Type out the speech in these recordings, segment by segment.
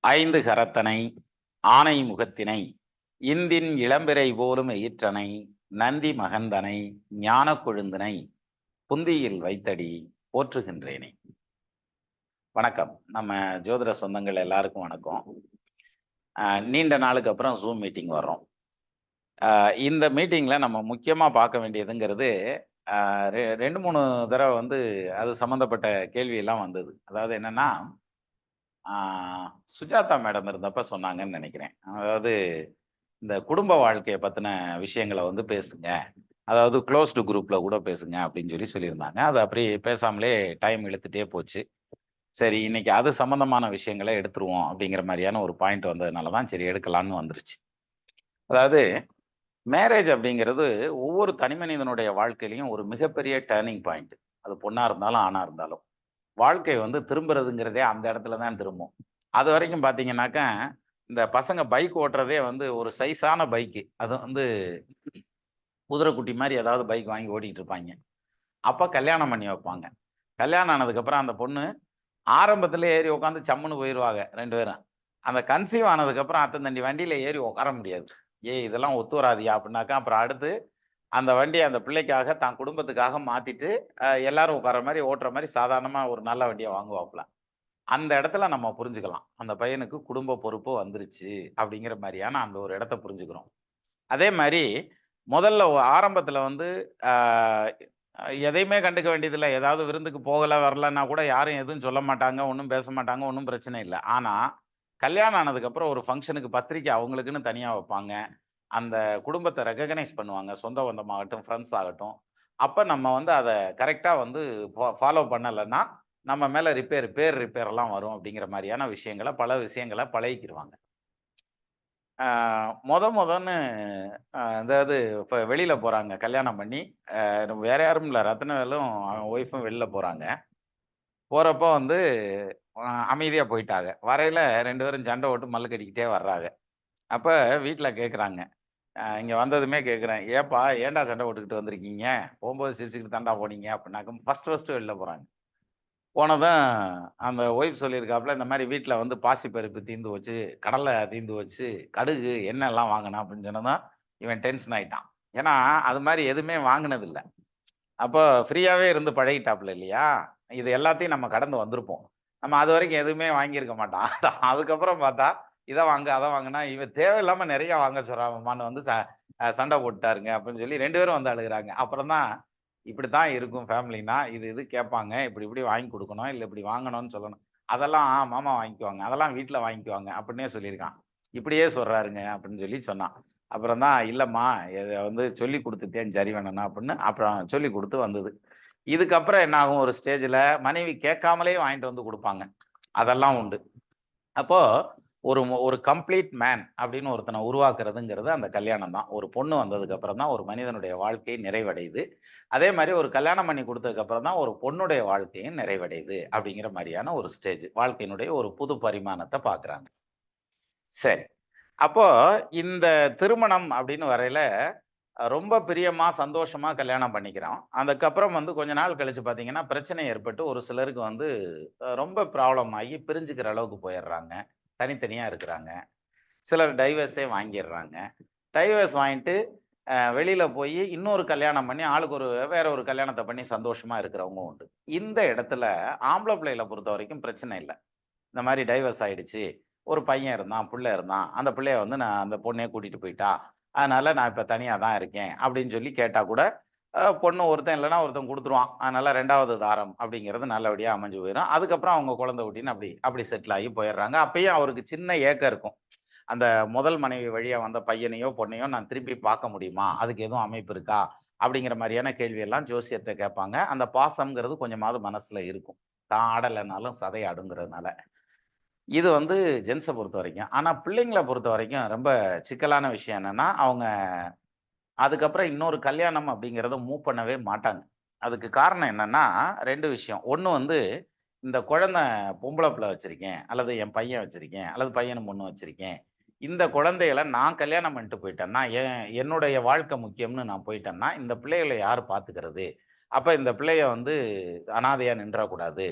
ஐந்து கரத்தனை ஆனை முகத்தினை இந்தின் இளம்பிறை போலும் எயிற்றனை நந்தி மகந்தனை ஞான கொழுந்தனை புந்தியில் வைத்தடி போற்றுகின்றேனே. வணக்கம். நம்ம ஜோதிட சொந்தங்கள் எல்லாருக்கும் வணக்கம். நீண்ட நாளுக்கு அப்புறம் ஜூம் மீட்டிங் வர்றோம். இந்த மீட்டிங்ல நம்ம முக்கியமா பார்க்க வேண்டியதுங்கிறது, 2, 3 தடவை அது சம்பந்தப்பட்ட கேள்வி எல்லாம் வந்தது. அதாவது என்னன்னா, சுஜாதா மேடம் இருந்தப்ப சொன்னாங்கன்னு நினைக்கிறேன். அதாவது இந்த குடும்ப வாழ்க்கைய பத்தின விஷயங்கள பேசுங்க. அதாவது க்ளோஸ்டு குரூப்ல கூட பேசுங்க அப்படின்னு சொல்லியிருந்தாங்க. அது அப்படியே பேசாமலே டைம் இழுத்துட்டே போச்சு. சரி, இன்னைக்கு அது சம்பந்தமான விஷயங்கள எடுத்துருவோம் அப்படிங்கிற மாதிரியான ஒரு பாயிண்ட் வந்ததுனால தான் சரி எடுக்கலான்னு வந்துருச்சு. அதாவது மேரேஜ் அப்படிங்கிறது ஒவ்வொரு தனி மனிதனுடைய வாழ்க்கையிலயும் ஒரு மிகப்பெரிய டர்னிங் பாயிண்ட். அது பொண்ணா இருந்தாலும், ஆணா இருந்தாலும். வாழ்க்கை திரும்புறதுங்கிறதே அந்த இடத்துல தான் திரும்பும். அதுவரைக்கும் பார்த்தீங்கன்னாக்கா, இந்த பசங்க பைக் ஓட்டுறதே ஒரு சைஸான பைக்கு. அது குதிரைக்குட்டி மாரி ஏதாவது பைக் வாங்கி ஓட்டிட்டு இருப்பாய்ங்க. அப்ப கல்யாணம் பண்ணி வைப்பாங்க. கல்யாணம் ஆனதுக்கப்புறம் அந்த பொண்ணு ஆரம்பத்திலே ஏறி உட்காந்து சம்முன்னு போயிருவாங்க 2 பேரும். அந்த கன்சீவ் ஆனதுக்கப்புறம் அத்தன தண்டி வண்டியில ஏறி உட்கார முடியாது. "ஏய் இதெல்லாம் ஒத்து வராதுய்யா" அப்படின்னாக்கா, அப்புறம் அடுத்து அந்த வண்டிய அந்த பிள்ளைக்காக, தான் குடும்பத்துக்காக மாத்திட்டு, எல்லாரும் உட்கார்ற மாரி, ஓட்டுற மாரி சாதாரணமா ஒரு நல்ல வண்டிய வாங்குவாப்புல. அந்த இடத்துல நம்ம புரிஞ்சுக்கலாம். அந்த பையனுக்கு குடும்ப பொறுப்பு வந்துருச்சு, அப்படிங்கிற மாரியான அந்த ஒரு இடத்த புரிஞ்சுக்கிறோம். அதே மாரி முதல்ல ஆரம்பத்துல ஆ எதையுமே கண்டுக்க வேண்டியதில்ல. ஏதாவது விருந்துக்கு போகல, வரலன்னா கூட யாரும் எதுவும் சொல்ல மாட்டாங்க, ஒண்ணும் பேச மாட்டாங்க, ஒண்ணும் பிரச்சனை இல்ல. ஆனா, கல்யாணம் ஆனதுக்கப்புறம் ஒரு ஃபங்ஷனுக்கு பத்திரிக்கை அவங்களுக்குன்னு தனியா வைப்பாங்க. அந்த குடும்பத்த ரெகக்னைஸ் பண்ணுவாங்க. சொந்த பந்தமாகட்டும், ஃபிரெண்ட்ஸ் ஆகட்டும். அப்ப நம்ம அத கரெக்ட்டா ஃபாலோ பண்ணலன்னா, நம்ம மேல பேர் ரிப்பேர்லாம் வரும் அப்படிங்கிற மாரியான பல விஷயங்கள பழகிக்கிருவாங்க. ஆ மொதன்னு அதாவது இப்ப வெளியில போறாங்க கல்யாணம் பண்ணி. வேற யாரும் இல்ல. ரத்னவேலும் அவன் ஒய்ஃபும் வெளில போறாங்க. போறப்போ அ அமைதியா போயிட்டாங்க. வரையில 2 பேரும் சண்டை போட்டு மல்லு கட்டிக்கிட்டே வர்றாங்க. அப்ப வீட்ல கேட்குறாங்க. இங்க வந்ததுமே கேட்கிறேன். "ஏப்பா ஏன்டா சண்டை போட்டுக்கிட்டு வந்திருக்கீங்க? போம்போது சிரிச்சுக்கிட்டு தான்டா போனீங்க" அப்படின்னாக்க ஃபர்ஸ்ட்டு வெளில போறாங்க. போனதும் அந்த ஒய்ஃப் சொல்லியிருக்காப்புல, இந்த மாரி வீட்ல பாசிப்பருப்பு தீர்ந்து போச்சு, கடலை தீர்ந்து போச்சு, கடுகு, எண்ணெய் எல்லாம் வாங்கணும் அப்படின்னு சொன்னதும், இவன் டென்ஷன் ஆயிட்டான். ஏன்னா, அது மாரி எதுவுமே வாங்குனது இல்ல. அப்போ ஃப்ரீயாவே இருந்து பழகிட்டாப்புல இல்லையா? இது எல்லாத்தையும் நம்ம கடந்து வந்திருப்போம். நம்ம அதுவரைக்கும் எதுவுமே வாங்கியிருக்க மாட்டான். அதுக்கப்புறம் பார்த்தா, இத வாங்கு, அத வாங்குனா, இவன் தேவையில்லாம நெறைய வாங்க சொல்றான்ம்மான்னு வந்து ச அ சண்டை போட்டுட்டாருங்க அப்படின்னு சொல்லி 2 பேரும் அழுகுறாங்க. அப்புறம் தான் இப்படித்தான் இருக்கும் ஃபேமிலின்னா, இது கேட்பாங்க. இப்படி வாங்கி குடுக்கணும். இல்ல இப்படி வாங்கணும்னு சொல்லணும். அதெல்லாம் மாமா வாங்கிக்குவாங்க. அதெல்லாம் வீட்ல வாங்கிக்குவாங்க அப்படின்னே சொல்லியிருக்கான். இப்படியே சொல்றாருங்க அப்படின்னு சொன்னான். அப்புறம் தான் இல்லம்மா இத சொல்லிக் குடுத்துட்டேன் சரி பண்ணணும் அப்படின்னு அப்புறம் சொல்லிக் குடுத்து வந்தது. இதுக்கப்புறம் என்ன ஆகும் ஒரு ஸ்டேஜ்ல மனைவி கேட்காமலே வாங்கிட்டு வந்து குடுப்பாங்க. அதெல்லாம் உண்டு. அப்போ ஒரு கம்ப்ளீட் மேன் அப்படின்னு ஒருத்தனை உருவாக்குறதுங்கிறது அந்த கல்யாணம் தான். ஒரு பொண்ணு வந்ததுக்கு அப்புறம் தான் ஒரு மனிதனுடைய வாழ்க்கை நிறைவடையுது. அதே மாரி ஒரு கல்யாணம் பண்ணி குடுத்ததுக்கு அப்புறம் தான் ஒரு பொண்ணுடைய வாழ்க்கையும் நிறைவடையுது. அப்படிங்கிற மாரியான ஒரு ஸ்டேஜ். வாழ்க்கையினுடைய ஒரு புது பரிமாணத்த பார்க்குறாங்க. சரி. அப்போ இந்த திருமணம் அப்படின்னு வரையில, ரொம்ப பிரியமா, சந்தோஷமா கல்யாணம் பண்ணிக்கிறோம். அதுக்கப்புறம் கொஞ்ச நாள் கழிச்சு பார்த்தீங்கன்னா, பிரச்சனை ஏற்பட்டு ஒரு சிலருக்கு ரொம்ப ப்ராப்ளம் ஆகி பிரிஞ்சுக்கிற அளவுக்கு போயிர்றாங்க. தனித்தனியா இருக்கிறாங்க. சிலர் டைவர்ஸே வாங்கிர்றாங்க. டைவர்ஸ் வாங்கிட்டு வெளியில போயி இன்னொரு கல்யாணம் பண்ணி, ஆளுக்கு வேற ஒரு கல்யாணத்த பண்ணி சந்தோஷமா இருக்கிறவங்க உண்டு. இந்த இடத்துல ஆம்பள பிள்ளைகள பொறுத்தவரைக்கும் பிரச்சனை இல்ல. இந்த மாரி டைவர்ஸ் ஆயிடுச்சு. ஒரு பையன் இருந்தான், புள்ள இருந்தான். அந்த பிள்ளைய நான் அந்த பொண்ணே கூட்டிட்டு போயிட்டா. அதனால நான் இப்ப தனியா தான் இருக்கேன். அப்படின்னு சொல்லி கேட்டா கூட, பொண்ணு ஒருத்தன் இல்லன்னா ஒருத்தன் குடுத்துருவான். அதனால 2வது தாரம் அப்படிங்கிறது நல்லபடியா அமைஞ்சு போயிரும். அதுக்கப்புறம் அவங்க குழந்தை குட்டின்னு அப்படி அப்படி செட்டில் ஆகி போயிர்றாங்க. அப்பயும் அவருக்கு சின்ன ஏக்கம் இருக்கும். அந்த முதல் மனைவி வழியா வந்த பையனையோ, பொண்ணையோ நான் திருப்பி பார்க்க முடியுமா? அதுக்கு எதுவும் அமைப்பு இருக்கா? அப்படிங்கிற மாரியான கேள்வியெல்லாம் ஜோசியத்த கேட்பாங்க. அந்த பாசம்ங்கிறது கொஞ்சமாவது மனசுல இருக்கும். தான் ஆடலைன்னாலும் சதை ஆடுங்கிறதுனால. இது ஜென்ஸ பொறுத்தவரைக்கும். ஆனா பிள்ளைங்கள பொறுத்தவரைக்கும் ரொம்ப சிக்கலான விஷயம் என்னன்னா, அவங்க அதுக்கப்புறம் இன்னொரு கல்யாணம் அப்படிங்கிறத மூவ் பண்ணவே மாட்டாங்க. அதுக்கு காரணம் என்னன்னா 2 விஷயம். ஒண்ணு இந்த குழந்தை பொம்பள பிள்ளை வச்சிருக்கேன், அல்லது என் பையன் வச்சிருக்கேன், அல்லது பையனும் பொண்ணும் வச்சிருக்கேன். இந்த குழந்தைகள நான் கல்யாணம் பண்ணிட்டு போயிட்டேன்னா, என்னுடைய வாழ்க்கை முக்கியம்னு நான் போயிட்டேன்னா, இந்த பிள்ளைகள யாரு பார்த்துக்கிறது? அப்ப இந்த பிள்ளைய அனாதையா நின்றக்கூடாது.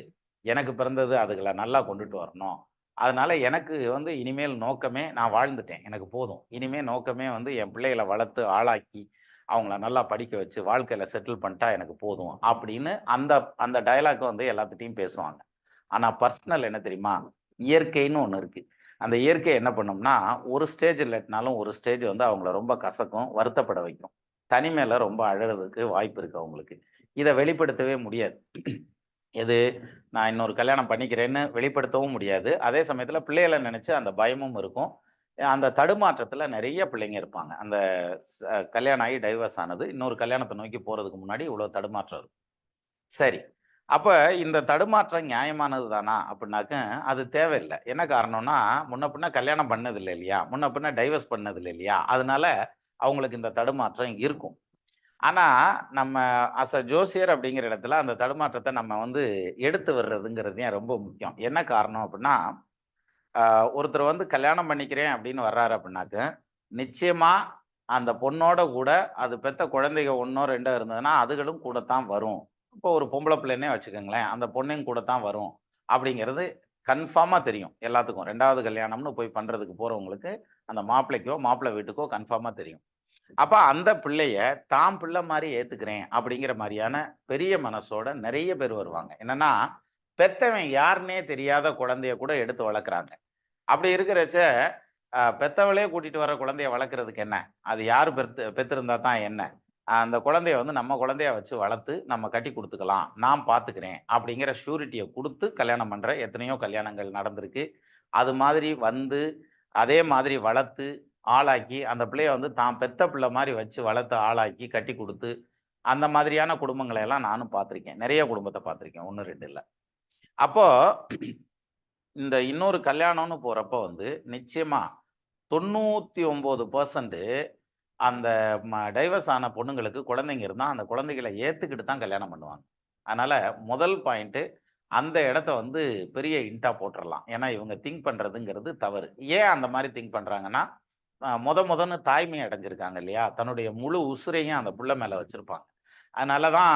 எனக்கு பிறந்தது அதுகள நல்லா கொண்டுட்டு வரணும். அதனால எனக்கு வந்து இனிமேல் நோக்கமே நான் வாழ்ந்துட்டேன். எனக்கு போதும். இனிமே நோக்கமே வந்து என் பிள்ளைகள வளர்த்து ஆளாக்கி, அவங்கள நல்லா படிக்க வச்சு, வாழ்க்கையில செட்டில் பண்ணிட்டா எனக்கு போதும். அப்படின்னு அந்த அந்த டயலாக் வந்து எல்லாத்துட்டயும் பேசுவாங்க. ஆனா பர்சனல் என்ன தெரியுமா? இயற்கைன்னு ஒண்ணு இருக்கு. அந்த இயற்கை என்ன பண்ணும்னா, ஒரு ஸ்டேஜ் இல்லாட்டினாலும் ஒரு ஸ்டேஜ் வந்து அவங்கள ரொம்ப கசக்கும், வருத்தப்பட வைக்கும். தனிமையில ரொம்ப அழறதுக்கு வாய்ப்பு இருக்கு அவங்களுக்கு. இத வெளிப்படுத்தவே முடியாது. எது? நான் இன்னொரு கல்யாணம் பண்ணிக்கிறேன்னு வெளிப்படுத்தவும் முடியாது. அதே சமயத்தில பிள்ளைகள நெனச்சு அந்த பயமும் இருக்கும். அந்த தடுமாற்றத்தில நெறைய பிள்ளைங்க இருப்பாங்க. அந்த ச கல்யாணம் ஆகி டைவர்ஸ் ஆனது, இன்னொரு கல்யாணத்த நோக்கி போறதுக்கு முன்னாடி இவ்வளோ தடுமாற்றம் இருக்கும். சரி. அப்ப இந்த தடுமாற்றம் நியாயமானது தானா? அப்டின்னாக்க, அது தேவையில்ல. என்ன காரணம்னா, முன்ன பின்ன கல்யாணம் பண்ணதில்ல இல்லையா? முன்ன பின்ன டைவர்ஸ் பண்ணதில்ல இல்லையா? அதனால அவங்களுக்கு இந்த தடுமாற்றம் இருக்கும். ஆனா, நம்ம ஜோசியர் அப்படிங்கிற இடத்துல அந்த தடுமாற்றத்த நம்ம வந்து எடுத்து வர்றதுங்கிறது ஏன் ரொம்ப முக்கியம். என்ன காரணம் அப்படின்னா, அ ஒருத்தர் வந்து கல்யாணம் பண்ணிக்கிறேன் அப்படின்னு வர்றாரு அப்படின்னாக்க, நிச்சயமா அந்த பொண்ணோட கூட அது பெத்த குழந்தைக 1ஓ 2ஓ இருந்ததுன்னா, அதுகளும் கூடத்தான் வரும். இப்போ ஒரு பொம்பள பிள்ளைன்னே வச்சுக்கங்களேன், அந்த பொண்ணும் கூடத்தான் வரும். அப்படிங்கிறது கன்ஃபார்மா தெரியும் எல்லாத்துக்கும். 2வது கல்யாணம்னு போய் பண்றதுக்கு போறவங்களுக்கு, அந்த மாப்பிள்ளைக்கோ, மாப்பிள்ளை வீட்டுக்கோ கன்ஃபார்மா தெரியும். அப்ப அந்த பிள்ளைய தான் பிள்ளை மாரி ஏத்துக்கிறேன் அப்படிங்கிற மாரியான பெரிய மனசோட நெறைய பேர் வருவாங்க. என்னன்னா, பெத்தவன் யாருன்னே தெரியாத குழந்தைய கூட எடுத்து வளர்க்குறாங்க. அப்படி இருக்கிறச்ச, பெத்தவளே கூட்டிட்டு வர குழந்தைய வளர்க்கறதுக்கு என்ன? அது யாரு பெத்திருந்தா தான் என்ன? அந்த குழந்தைய வந்து நம்ம குழந்தையா வச்சு வளர்த்து, நம்ம கட்டி குடுத்துக்கலாம். நான் பார்த்துக்கிறேன். அப்படிங்கிற ஷ்யூரிட்டிய குடுத்து கல்யாணம் பண்ற எத்தனையோ கல்யாணங்கள் நடந்திருக்கு. அது மாதிரி வந்து, அதே மாதிரி வளர்த்து, ஆளாக்கி, அந்த பிள்ளைய வந்து தான் பெத்த பிள்ளை மாரி வச்சு வளர்த்து, ஆளாக்கி, கட்டி குடுத்து, அந்த மாதிரியான குடும்பங்கள எல்லாம் நானும் பார்த்திருக்கேன். நெறைய குடும்பத்த பார்த்திருக்கேன். 1, 2 இல்ல. அப்போ இந்த இன்னொரு கல்யாணம்னு போறப்போ வந்து, நிச்சயமா 99% அந்த டைவர்ஸ் ஆன பொண்ணுங்களுக்கு குழந்தைங்க இருந்தா, அந்த குழந்தைகள ஏத்துக்கிட்டு தான் கல்யாணம் பண்ணுவாங்க. அதனால முதல் பாயிண்ட்டு அந்த இடத்த வந்து பெரிய இன்ட்டா போட்டுறலாம். ஏன்னா, இவங்க திங்க் பண்றதுங்கிறது தவறு. ஏன் அந்த மாரி திங்க் பண்றாங்கன்னா, மொதன்னு தாய்மை அடைஞ்சிருக்காங்க இல்லையா? தன்னுடைய முழு உசுரையும் அந்த புள்ள மேல வச்சிருப்பாங்க. அதனால தான்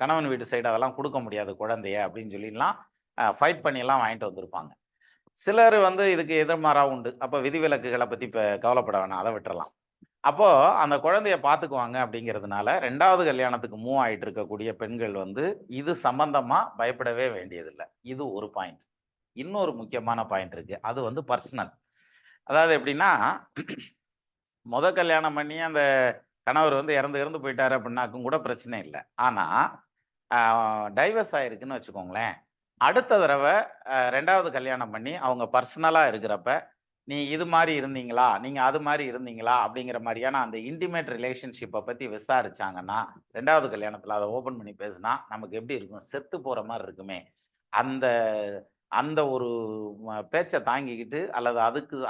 கணவன் வீட்டு சைடு அதெல்லாம் குடுக்க முடியாது குழந்தைய அப்படின்னு சொல்லிலாம் ஃபைட் பண்ணிலாம் வாங்கிட்டு வந்திருப்பாங்க. சிலர் வந்து இதுக்கு எதிர்மாறா உண்டு. அப்ப விதிவிலக்குகள பத்தி இப்ப கவலைப்பட வேணாம். அத விட்டுறலாம். அப்போ அந்த குழந்தைய பார்த்துக்குவாங்க அப்படிங்கிறதுனால 2வது கல்யாணத்துக்கு மூவ் ஆயிட்டு இருக்கக்கூடிய பெண்கள் வந்து, இது சம்பந்தமா பயப்படவே வேண்டியதில்ல. இது ஒரு பாயிண்ட். இன்னொரு முக்கியமான பாயிண்ட் இருக்கு. அது வந்து பர்சனல். அதாவது எப்படின்னா, கல்யாணம் பண்ணி அந்த கணவர் வந்து இறந்து இறந்து போயிட்டாரு அப்படின்னாக்கும் கூட பிரச்சனை இல்ல. ஆனா, ஆ டைவர்ஸ் ஆயிருக்குன்னு வச்சுக்கோங்களேன். அடுத்த தடவ 2வது கல்யாணம் பண்ணி அவங்க பர்சனலா இருக்கிறப்ப, "நீ இது மாரி இருந்தீங்களா? நீங்க அது மாரி இருந்தீங்களா?" அப்படிங்கிற மாரியான அந்த இன்டிமேட் ரிலேஷன்ஷிப்ப பத்தி விசாரிச்சாங்கன்னா, 2வது கல்யாணத்துல அத ஓப்பன் பண்ணி பேசுனா, நமக்கு எப்படி இருக்கும்? செத்து போற மாரி இருக்குமே! அந்த அந்த ஒரு பேச்ச தாங்கிக்கிட்டு, அல்லது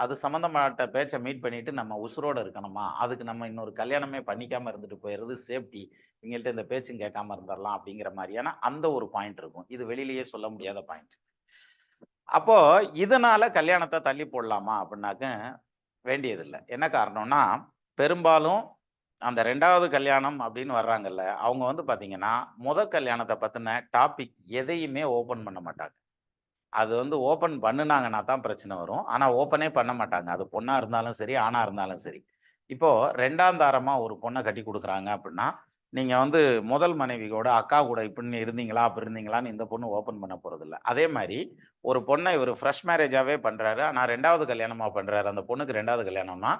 அது சம்மந்தப்பட்ட பேச்ச மீட் பண்ணிட்டு நம்ம உசுரோட இருக்கணுமா? அதுக்கு நம்ம இன்னொரு கல்யாணமே பண்ணிக்காம இருந்துட்டு போயிறது சேஃப்டி. இவங்கள்ட்ட இந்த பேச்சும் கேட்காம இருந்துரலாம் அப்படிங்கிற மாரியான அந்த ஒரு பாயிண்ட் இருக்கும். இது வெளியிலேயே சொல்ல முடியாத பாயிண்ட். அப்போ இதனால கல்யாணத்த தள்ளி போடலாமா? அப்படின்னாக்க வேண்டியதில்ல. என்ன காரணம்னா, பெரும்பாலும் அந்த 2வது கல்யாணம் அப்படின்னு வர்றாங்கல்ல, அவங்க வந்து பார்த்தீங்கன்னா, கல்யாணத்த பத்தின டாபிக் எதையுமே ஓப்பன் பண்ண மாட்டாங்க. அது வந்து ஓப்பன் பண்ணுனாங்கன்னா தான் பிரச்சனை வரும். ஆனா ஓப்பனே பண்ண மாட்டாங்க. அது பொண்ணா இருந்தாலும் சரி, ஆணா இருந்தாலும் சரி. இப்போ 2ஆம் தாரமா ஒரு பொண்ண கட்டிக் குடுக்குறாங்க அப்டின்னா, நீங்க வந்து முதல் மனைவியோட அக்கா கூட இப்படின்னு இருந்தீங்களா? அப்படி இருந்தீங்களான்னு இந்த பொண்ணு ஓப்பன் பண்ண போறதில்ல. அதே மாரி ஒரு பொண்ண இவரு ஃப்ரெஷ் மேரேஜாவே பண்றாரு. ஆனா 2வது கல்யாணமா பண்றாரு. அந்த பொண்ணுக்கு 2வது கல்யாணம்னா,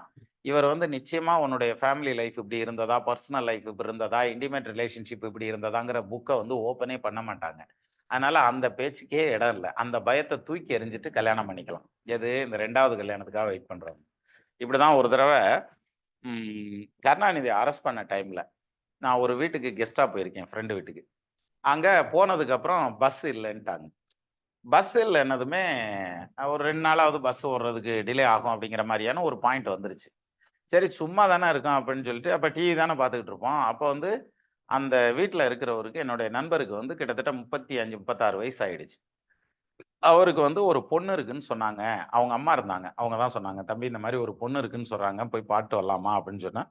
இவர் வந்து நிச்சயமா உன்னுடைய ஃபேமிலி லைஃப் இப்படி இருந்ததா? பர்சனல் லைஃப் இப்படி இருந்ததா? இன்டிமேட் ரிலேஷன்ஷிப் இப்படி இருந்ததாங்கிற புக்க வந்து ஓப்பனே பண்ண மாட்டாங்க. அதனால அந்த பேச்சுக்கே இடம் இல்ல. அந்த பயத்த தூக்கி எறிஞ்சுட்டு கல்யாணம் பண்ணிக்கலாம். எது? இந்த 2வது கல்யாணத்துக்காக வெயிட் பண்றவங்க. இப்படிதான் ஒரு தடவ கருணாநிதிய அரெஸ்ட் பண்ண டைம்ல, நான் ஒரு வீட்டுக்கு கெஸ்ட்டா போயிருக்கேன் ஃப்ரெண்ட் வீட்டுக்கு. அங்க போனதுக்கு அப்புறம் பஸ் இல்லன்ட்டாங்க. பஸ் இல்லன்னதுமே, ஒரு 2 நாளாவது பஸ் ஓடுறதுக்கு டிலே ஆகும் அப்படிங்கிற மாரியான ஒரு பாயிண்ட் வந்துருச்சு. சரி சும்மா தானே இருக்கோம் அப்படின்னு சொல்லிட்டு, அப்ப டிவி தானே பார்த்துக்கிட்டு இருப்போம். அப்ப வந்து அந்த வீட்ல இருக்கிறவருக்கு, என்னுடைய நண்பருக்கு வந்து கிட்டத்தட்ட 35, 36 வயசு ஆயிடுச்சு. அவருக்கு வந்து ஒரு பொண்ணு இருக்குன்னு சொன்னாங்க. அவங்க அம்மா இருந்தாங்க. அவங்க தான் சொன்னாங்க, "தம்பி இந்த மாரி ஒரு பொண்ணு இருக்குன்னு சொல்றாங்க. போய் பாத்துட்டு வரலாமா?" அப்படின்னு சொன்னேன்.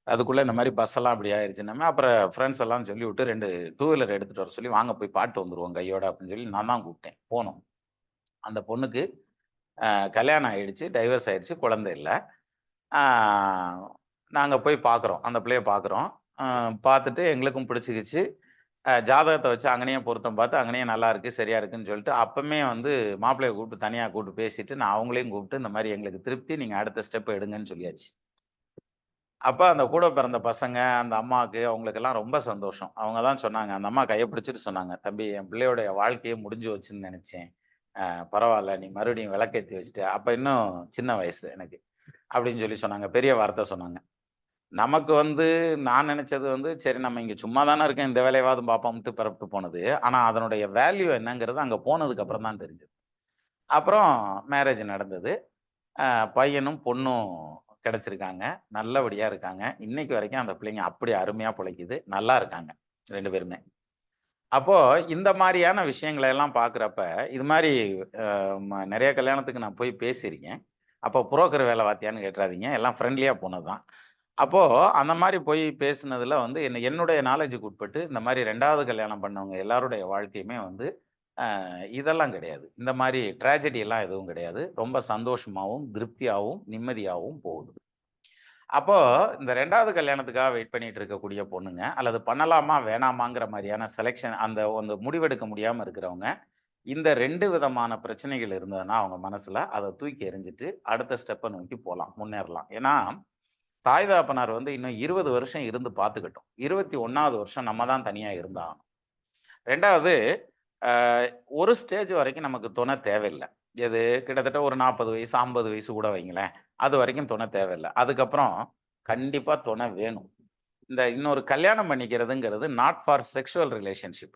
அதுக்குள்ள இந்த மாரி பஸ் எல்லாம் இப்படி ஆயிருச்சுன்னமே, அப்புறம் ஃபிரெண்ட்ஸ் எல்லாம் சொல்லிவிட்டு 2 டூ வீலர் எடுத்துட்டு வர சொல்லி, "வாங்க போய் பாத்துட்டு வந்துருவோம் கையோட" அப்படின்னு சொல்லி நான் தான் கூப்பிட்டேன். போனோம். அந்த பொண்ணுக்கு கல்யாணம் ஆயிடுச்சு, டைவர்ஸ் ஆயிடுச்சு, குழந்தை இல்ல. ஆ நாங்க போய் பார்க்குறோம். அந்த பிள்ளைய பார்க்குறோம். அ பார்த்துட்டு எங்களுக்கும் பிடிச்சுக்கிச்சு. ஜாதகத்த வச்சு அங்கனயே பொருத்தம் பார்த்து, அங்கனயே நல்லா இருக்கு, சரியா இருக்குன்னு சொல்லிட்டு, அப்பமே வந்து மாப்பிள்ளைய கூப்பிட்டு தனியா கூப்பிட்டு பேசிட்டு, நான் அவங்களையும் கூப்பிட்டு, இந்த மாரி எங்களுக்கு திருப்தி, நீங்க அடுத்த ஸ்டெப் எடுங்கன்னு சொல்லியாச்சு. அப்ப அந்த கூட பிறந்த பசங்க, அந்த அம்மாக்கு அவங்களுக்கெல்லாம் ரொம்ப சந்தோஷம். அவங்க தான் சொன்னாங்க, அந்த அம்மா கைய பிடிச்சுட்டு சொன்னாங்க, "தம்பி என் பிள்ளையோடைய வாழ்க்கையே முடிஞ்சு போச்சுன்னு நெனச்சேன். பரவால்ல, நீ மறுபடியும் விளக்கேத்தி வச்சுட்ட." அப்ப இன்னும் சின்ன வயசு எனக்கு. அப்படின்னு சொல்லி சொன்னாங்க. பெரிய வார்த்த சொன்னாங்க. நமக்கு வந்து நான் நெனச்சது வந்து, சரி நம்ம இங்க சும்மா தானே இருக்கோம், இந்த வேலையவாவது பார்ப்போம்ன்ட்டு பெறப்ட்டு போனது. ஆனா அதனுடைய வேல்யூ என்னங்கிறது அங்க போனதுக்கு அப்புறம் தான் தெரிஞ்சது. அப்புறம் மேரேஜ் நடந்தது. அ பையனும், பொண்ணும் கிடைச்சிருக்காங்க. நல்லபடியா இருக்காங்க. இன்னைக்கு வரைக்கும் அந்த பிள்ளைங்க அப்படி அருமையா பொழைக்குது. நல்லா இருக்காங்க 2 பேருமே. அப்போ இந்த மாரியான விஷயங்கள எல்லாம் பார்க்கிறப்ப, இது மாரி அ நெறைய கல்யாணத்துக்கு நான் போய் பேசியிருக்கேன். அப்போ புரோக்கர் வேல பார்த்தியான்னு கேட்றாதீங்க. எல்லாம் ஃப்ரெண்ட்லியா போனது தான். அப்போ அந்த மாரி போய் பேசினதுல வந்து என்னுடைய நாலேட்ஜுக்கு உட்பட்டு இந்த மாரி 2வது கல்யாணம் பண்ணவங்க எல்லாருடைய வாழ்க்கையுமே வந்து இதெல்லாம் கிடையாது. இந்த மாரி ட்ராஜடி எல்லாம் எதுவும் கிடையாது. ரொம்ப சந்தோஷமாவும், திருப்தியாவும், நிம்மதியாவும் போகுது. அப்போ இந்த 2வது கல்யாணத்துக்காக வெயிட் பண்ணிட்டு இருக்கக்கூடிய பொண்ணுங்க, அல்லது பண்ணலாமா, வேணாமாங்கிற மாரியான செலக்ஷன் அந்த அந்த முடிவெடுக்க முடியாம இருக்கிறவங்க, இந்த 2 விதமான பிரச்சனைகள் இருந்ததுன்னா அவங்க மனசுல, அத தூக்கி எறிஞ்சுட்டு அடுத்த ஸ்டெப்ப நோக்கி போலாம், முன்னேறலாம். ஏன்னா, தாய் தகப்பனார் வந்து இன்னும் 20 வருஷம் இருந்து பார்த்துக்கட்டும். 21வது வருஷம் நம்ம தான் தனியா இருந்தாகணும். 2வது அ ஒரு ஸ்டேஜ் வரைக்கும் நமக்கு துணை தேவையில்ல. எது கிட்டத்தட்ட ஒரு 40 வயசு, 50 வயசு கூட வைங்களேன். அது வரைக்கும் துணை தேவையில்ல. அதுக்கப்புறம் கண்டிப்பா துணை வேணும். இந்த இன்னொரு கல்யாணம் பண்ணிக்கிறதுங்கிறது நாட் ஃபார் செக்சுவல் ரிலேஷன்ஷிப்.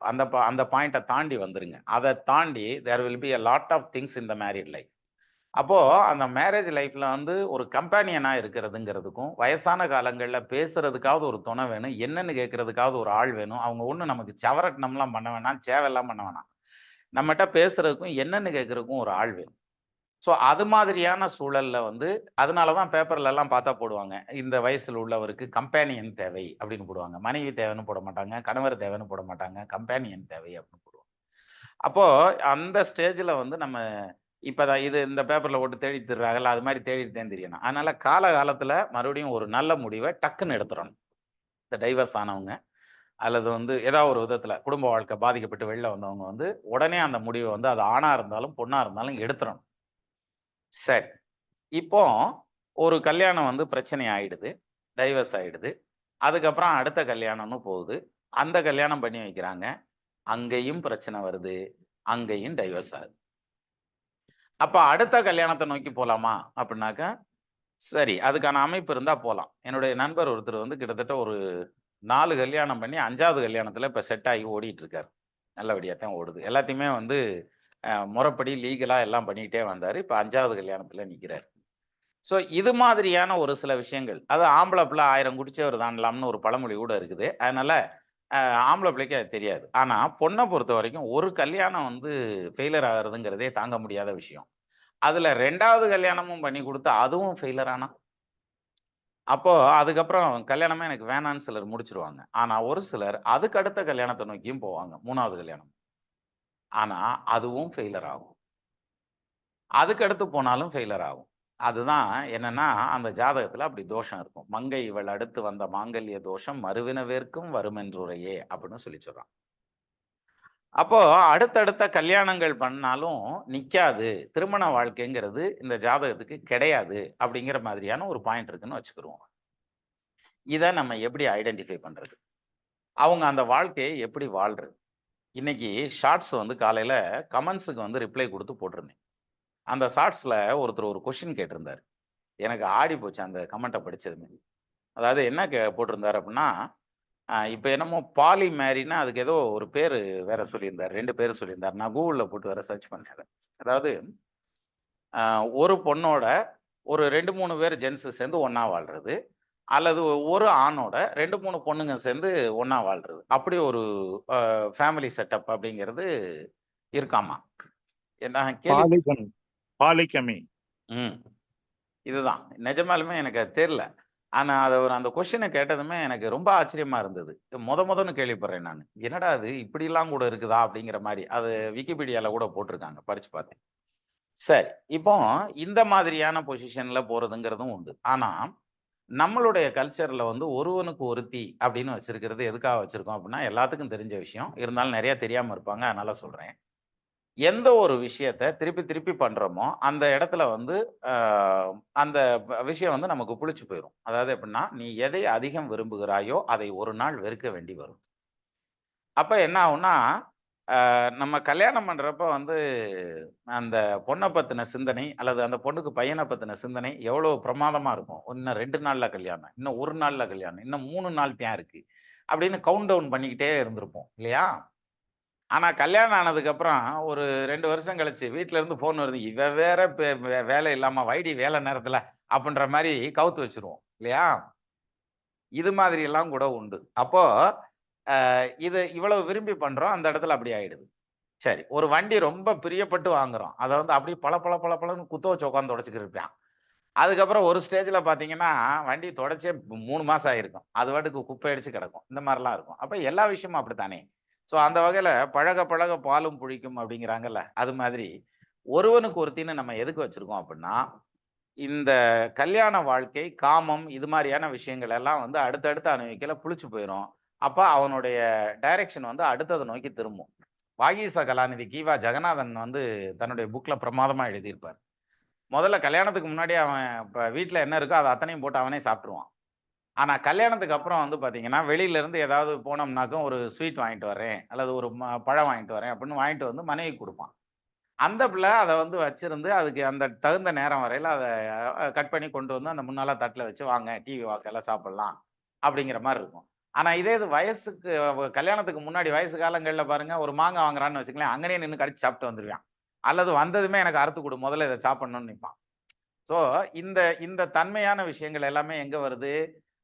அந்த பாயிண்ட்ட தாண்டி வந்துருங்க. அத தாண்டி there will be a lot of things in the married life. அப்போ அந்த மேரேஜ் லைஃப்ல வந்து ஒரு கம்பேனியனா இருக்கிறதுங்கிறதுக்கும், வயசான காலங்கள்ல பேசுறதுக்காவது ஒரு துணை வேணும். என்னன்னு கேட்கறதுக்காவது ஒரு ஆள் வேணும். அவங்க ஒண்ணும் நமக்கு சவரட்டனம்லாம் பண்ண வேணாம். சேவல்லாம் பண்ண வேணாம். நம்மட்ட பேசுறதுக்கும், என்னன்னு கேட்கறதுக்கும் ஒரு ஆள் வேணும். ஸோ அது மாதிரியான சூழல்ல வந்து அதனால தான் பேப்பர்லலாம் பார்த்தா போடுவாங்க. இந்த வயசுல உள்ளவருக்கு கம்பேனியன் தேவை அப்படின்னு போடுவாங்க. மனைவி தேவைன்னு போட மாட்டாங்க. கணவர் தேவைன்னு போட மாட்டாங்க. கம்பேனியன் தேவை அப்படின்னு போடுவாங்க. அப்போ அந்த ஸ்டேஜ்ல வந்து நம்ம இப்பதான் இது இந்த பேப்பர்ல போட்டு தேடி திரிறாங்கல்ல, அது மாரி தேடிட்டு தான் திரியணும். அதனால காலகாலத்துல மறுபடியும் ஒரு நல்ல முடிவ டக்குன்னு எடுத்துறணும். இந்த டைவர்ஸ் ஆனவங்க, அல்லது வந்து ஏதாவது ஒரு விதத்துல குடும்ப வாழ்க்கை பாதிக்கப்பட்டு வெளில வந்தவங்க வந்து, உடனே அந்த முடிவ வந்து அது ஆணா இருந்தாலும், பொண்ணா இருந்தாலும் எடுத்துறணும். சரி. இப்போ ஒரு கல்யாணம் வந்து பிரச்சனை ஆயிடுது. டைவர்ஸ் ஆயிடுது. அதுக்கப்புறம் அடுத்த கல்யாணம்னு போகுது. அந்த கல்யாணம் பண்ணி வைக்கிறாங்க. அங்கேயும் பிரச்சனை வருது. அங்கேயும் டைவர்ஸ் ஆகுது. அப்ப அடுத்த கல்யாணத்த நோக்கி போலாமா? அப்டின்னாக்கா, சரி அதுக்கான அமைப்பு இருந்தா போலாம். என்னுடைய நண்பர் ஒருத்தர் வந்து கிட்டத்தட்ட ஒரு 4 கல்யாணம் பண்ணி 5வது கல்யாணத்துல இப்ப செட் ஆகி ஓடிட்டு இருக்காரு. நல்லபடியா தான் ஓடுது. எல்லாத்தையுமே வந்து முறைப்படி லீகலா எல்லாம் பண்ணிக்கிட்டே வந்தாரு. இப்ப 5வது கல்யாணத்துல நிக்கிறாரு. ஸோ இது மாதிரியான ஒரு சில விஷயங்கள். அது ஆம்பள புள்ள 1000 குடிச்சவர் தாண்டலாம்னு ஒரு பழமொழி கூட இருக்குது. அதனால ஆம்பள பிள்ளைக்கு அது தெரியாது. ஆனா பொண்ண பொறுத்தவரைக்கும் ஒரு கல்யாணம் வந்து ஃபெயிலியர் ஆகுறதுங்கிறதே தாங்க முடியாத விஷயம். அதுல 2வது கல்யாணமும் பண்ணி குடுத்து, அதுவும் ஃபெயிலியர் ஆனா? அப்போ அதுக்கப்புறம் கல்யாணமே எனக்கு வேணான்னு சிலர் முடிச்சுருவாங்க. ஆனா ஒரு சிலர் அதுக்கு அடுத்த கல்யாணத்த நோக்கியும் போவாங்க. 3வது கல்யாணம். ஆனா அதுவும் ஃபெயிலியர் ஆகும். அதுக்கு அடுத்து போனாலும் ஃபெயிலியர் ஆகும். அதுதான் என்னன்னா, அந்த ஜாதகத்துல அப்படி தோஷம் இருக்கும். "மங்கை இவள் அடுத்து வந்த மாங்கல்ய தோஷம் மறுவினவேற்கும் வருமென்றுரையே" அப்படின்னு சொல்லி சொல்றான். அப்போ அடுத்தடுத்த கல்யாணங்கள் பண்ணாலும் நிக்காது. திருமண வாழ்க்கைங்கிறது இந்த ஜாதகத்துக்கு கிடையாது. அப்படிங்கிற மாதிரியான ஒரு பாயிண்ட் இருக்குன்னு வச்சுக்கிருவோம். இத நம்ம எப்படி ஐடென்டிஃபை பண்றது? அவங்க அந்த வாழ்க்கையை எப்படி வாழ்றது? இன்னைக்கு ஷார்ட்ஸ் வந்து காலையில கமெண்ட்ஸ்க்கு வந்து ரிப்ளை குடுத்து போட்டிருந்தேன். அந்த ஷார்ட்ஸ்ல ஒருத்தர் ஒரு கொஸ்டின் கேட்டிருந்தாரு. எனக்கு ஆடி போச்சு அந்த கமெண்ட்ட படிச்சதுமே. அதாவது என்ன போட்டிருந்தாரு அப்படின்னா, இப்ப என்னமோ பாலி மேரின்னா அதுக்கு ஏதோ ஒரு பேரு வேற சொல்லியிருந்தாரு. 2 பேரு சொல்லியிருந்தாரு. நான் Googleல போட்டு வேற சர்ச் பண்ணேன். அதாவது அ ஒரு பொண்ணோட ஒரு 2, 3 பேர் ஜென்ஸ் சேர்ந்து ஒண்ணா வாழ்றது. அல்லது ஒரு ஆணோட 2, 3 பொண்ணுங்க சேர்ந்து ஒண்ணா வாழ்றது. அப்படி ஒரு ஃபேமிலி செட்டப் அப்படிங்கிறது இருக்காமா. நான் கேள்வி பாலிகன் பாலிகமி. ம். இதுதான். நிஜமாலுமே எனக்கு அது தெரியல. ஆனா அத அந்த கொஸ்டின கேட்டதுமே எனக்கு ரொம்ப ஆச்சரியமா இருந்தது. மொதன்னு கேள்விப்படுறேன் நானு. என்னடா இது இப்படிலாம் கூட இருக்குதா? அப்படிங்கிற மாரி. அது விக்கிபீடியால கூட போட்டிருக்காங்க. படிச்சு பார்த்தேன். சரி. இப்போ இந்த மாதிரியான பொசிஷன்ல போறதுங்கிறதும் உண்டு. ஆனா, நம்மளுடைய கல்ச்சர்ல வந்து ஒருவனுக்கு ஒருத்தி அப்படின்னு வச்சிருக்கிறது எதுக்காக வச்சிருக்கோம் அப்படின்னா, எல்லாத்துக்கும் தெரிஞ்ச விஷயம். இருந்தாலும் நெறைய தெரியாம இருப்பாங்க. அதனால சொல்றேன். எந்த ஒரு விஷயத்த திருப்பி திருப்பி பண்றோமோ, அந்த இடத்துல வந்து அ அந்த விஷயம் வந்து நமக்கு புளிச்சு போயிரும். அதாவது எப்படின்னா, நீ எதை அதிகம் விரும்புகிறாயோ, அதை ஒரு நாள் வெறுக்க வேண்டி வரும். அப்ப என்ன ஆகும்னா, நம்ம கல்யாணம் பண்றப்ப வந்து அந்த பொண்ண பத்தின சிந்தனை, அல்லது அந்த பொண்ணுக்கு பையன பத்தின சிந்தனை எவ்வளோ பிரமாதமா இருக்கும். இன்னும் 2 நாள்ல கல்யாணம், இன்னும் 1 நாள்ல கல்யாணம், இன்னும் 3 நாள் தான் இருக்கு. அப்படின்னு கவுண்ட் டவுன் பண்ணிக்கிட்டே இருந்திருப்போம். இல்லையா? ஆனா கல்யாணம் ஆனதுக்கப்புறம் ஒரு 2 வருஷம் கழிச்சு வீட்ல இருந்து ஃபோன் வருது. இவ வேற வேலை இல்லாம வைடி வேலை நேரத்துல அப்படின்ற மாரி கவுத்து வச்சுருவோம். இல்லையா? இது மாதிரி எல்லாம் கூட உண்டு. அப்போ இது இவ்வளவு விரும்பி பண்றோம். அந்த இடத்துல அப்படி ஆயிடுது. சரி. ஒரு வண்டி ரொம்ப பிரியப்பட்டு வாங்குறோம். அத வந்து அப்படியே பளபளன்னு குத்த வச்சு உட்கார்ந்து துடைச்சுக்கிட்டு இருப்பான். அதுக்கப்புறம் ஒரு ஸ்டேஜ்ல பார்த்தீங்கன்னா, வண்டி தொடச்சே 3 மாசம் ஆயிருக்கும். அது பாட்டுக்கு குப்பை அடிச்சு கிடக்கும். இந்த மாரிலாம் இருக்கும். அப்ப எல்லா விஷயமும் அப்படித்தானே! ஸோ அந்த வகையில பழக பழக பாலும் புளிக்கும் அப்படிங்கிறாங்கல்ல. அது மாதிரி ஒருவனுக்கு ஒருத்தின்னு நம்ம எதுக்கு வச்சிருக்கோம் அப்படின்னா, இந்த கல்யாண வாழ்க்கை, காமம் இது மாரியான விஷயங்கள் எல்லாம் வந்து அடுத்தடுத்து அனுபவிக்கையில புளிச்சு போயிரும். அப்ப அவனுடைய டைரக்ஷன் வந்து அடுத்தத நோக்கி திரும்பும். வாகீச கலாநிதி கி.வா. ஜெகநாதன் வந்து தன்னுடைய புக்ல பிரமாதமா எழுதியிருப்பார். முதல்ல கல்யாணத்துக்கு முன்னாடி அவன் வீட்ல என்ன இருக்கோ அத அத்தனையும் போட்டு அவனே சாப்ட்டுருவான். ஆனா கல்யாணத்துக்கு அப்புறம் வந்து பாத்தீங்கன்னா, வெளியில இருந்து ஏதாவது போனோம்னாக்கும் ஒரு ஸ்வீட் வாங்கிட்டு வரேன், அல்லது ஒரு பழம் வாங்கிட்டு வரேன் அப்படின்னு வாங்கிட்டு வந்து மனைவிக்கு குடுப்பான். அந்த பிள்ளை அத வந்து வச்சிருந்து அதுக்கு அந்த தகுந்த நேரம் வரையில அத கட் பண்ணி கொண்டு வந்து அந்த முன்னால தட்டுல வச்சு, "வாங்க டிவி பார்க்கையில சாப்பிடலாம்." அப்படிங்கிற மாரி இருக்கும். ஆனா இதே இது வயசுக்கு கல்யாணத்துக்கு முன்னாடி வயசு காலங்கள்ல பாருங்க, ஒரு மாங்கா வாங்குறான்னு வச்சுக்கங்களேன், அங்கனயே நின்னு கடிச்சு சாப்பிட்டு வந்துருவான். அல்லது வந்ததுமே எனக்கு அறுத்து குடு. முதல்ல இத சாப்பிடணும்னு நிப்பான். ஸோ இந்த இந்த தன்மையான விஷயங்கள் எல்லாமே எங்க வருது?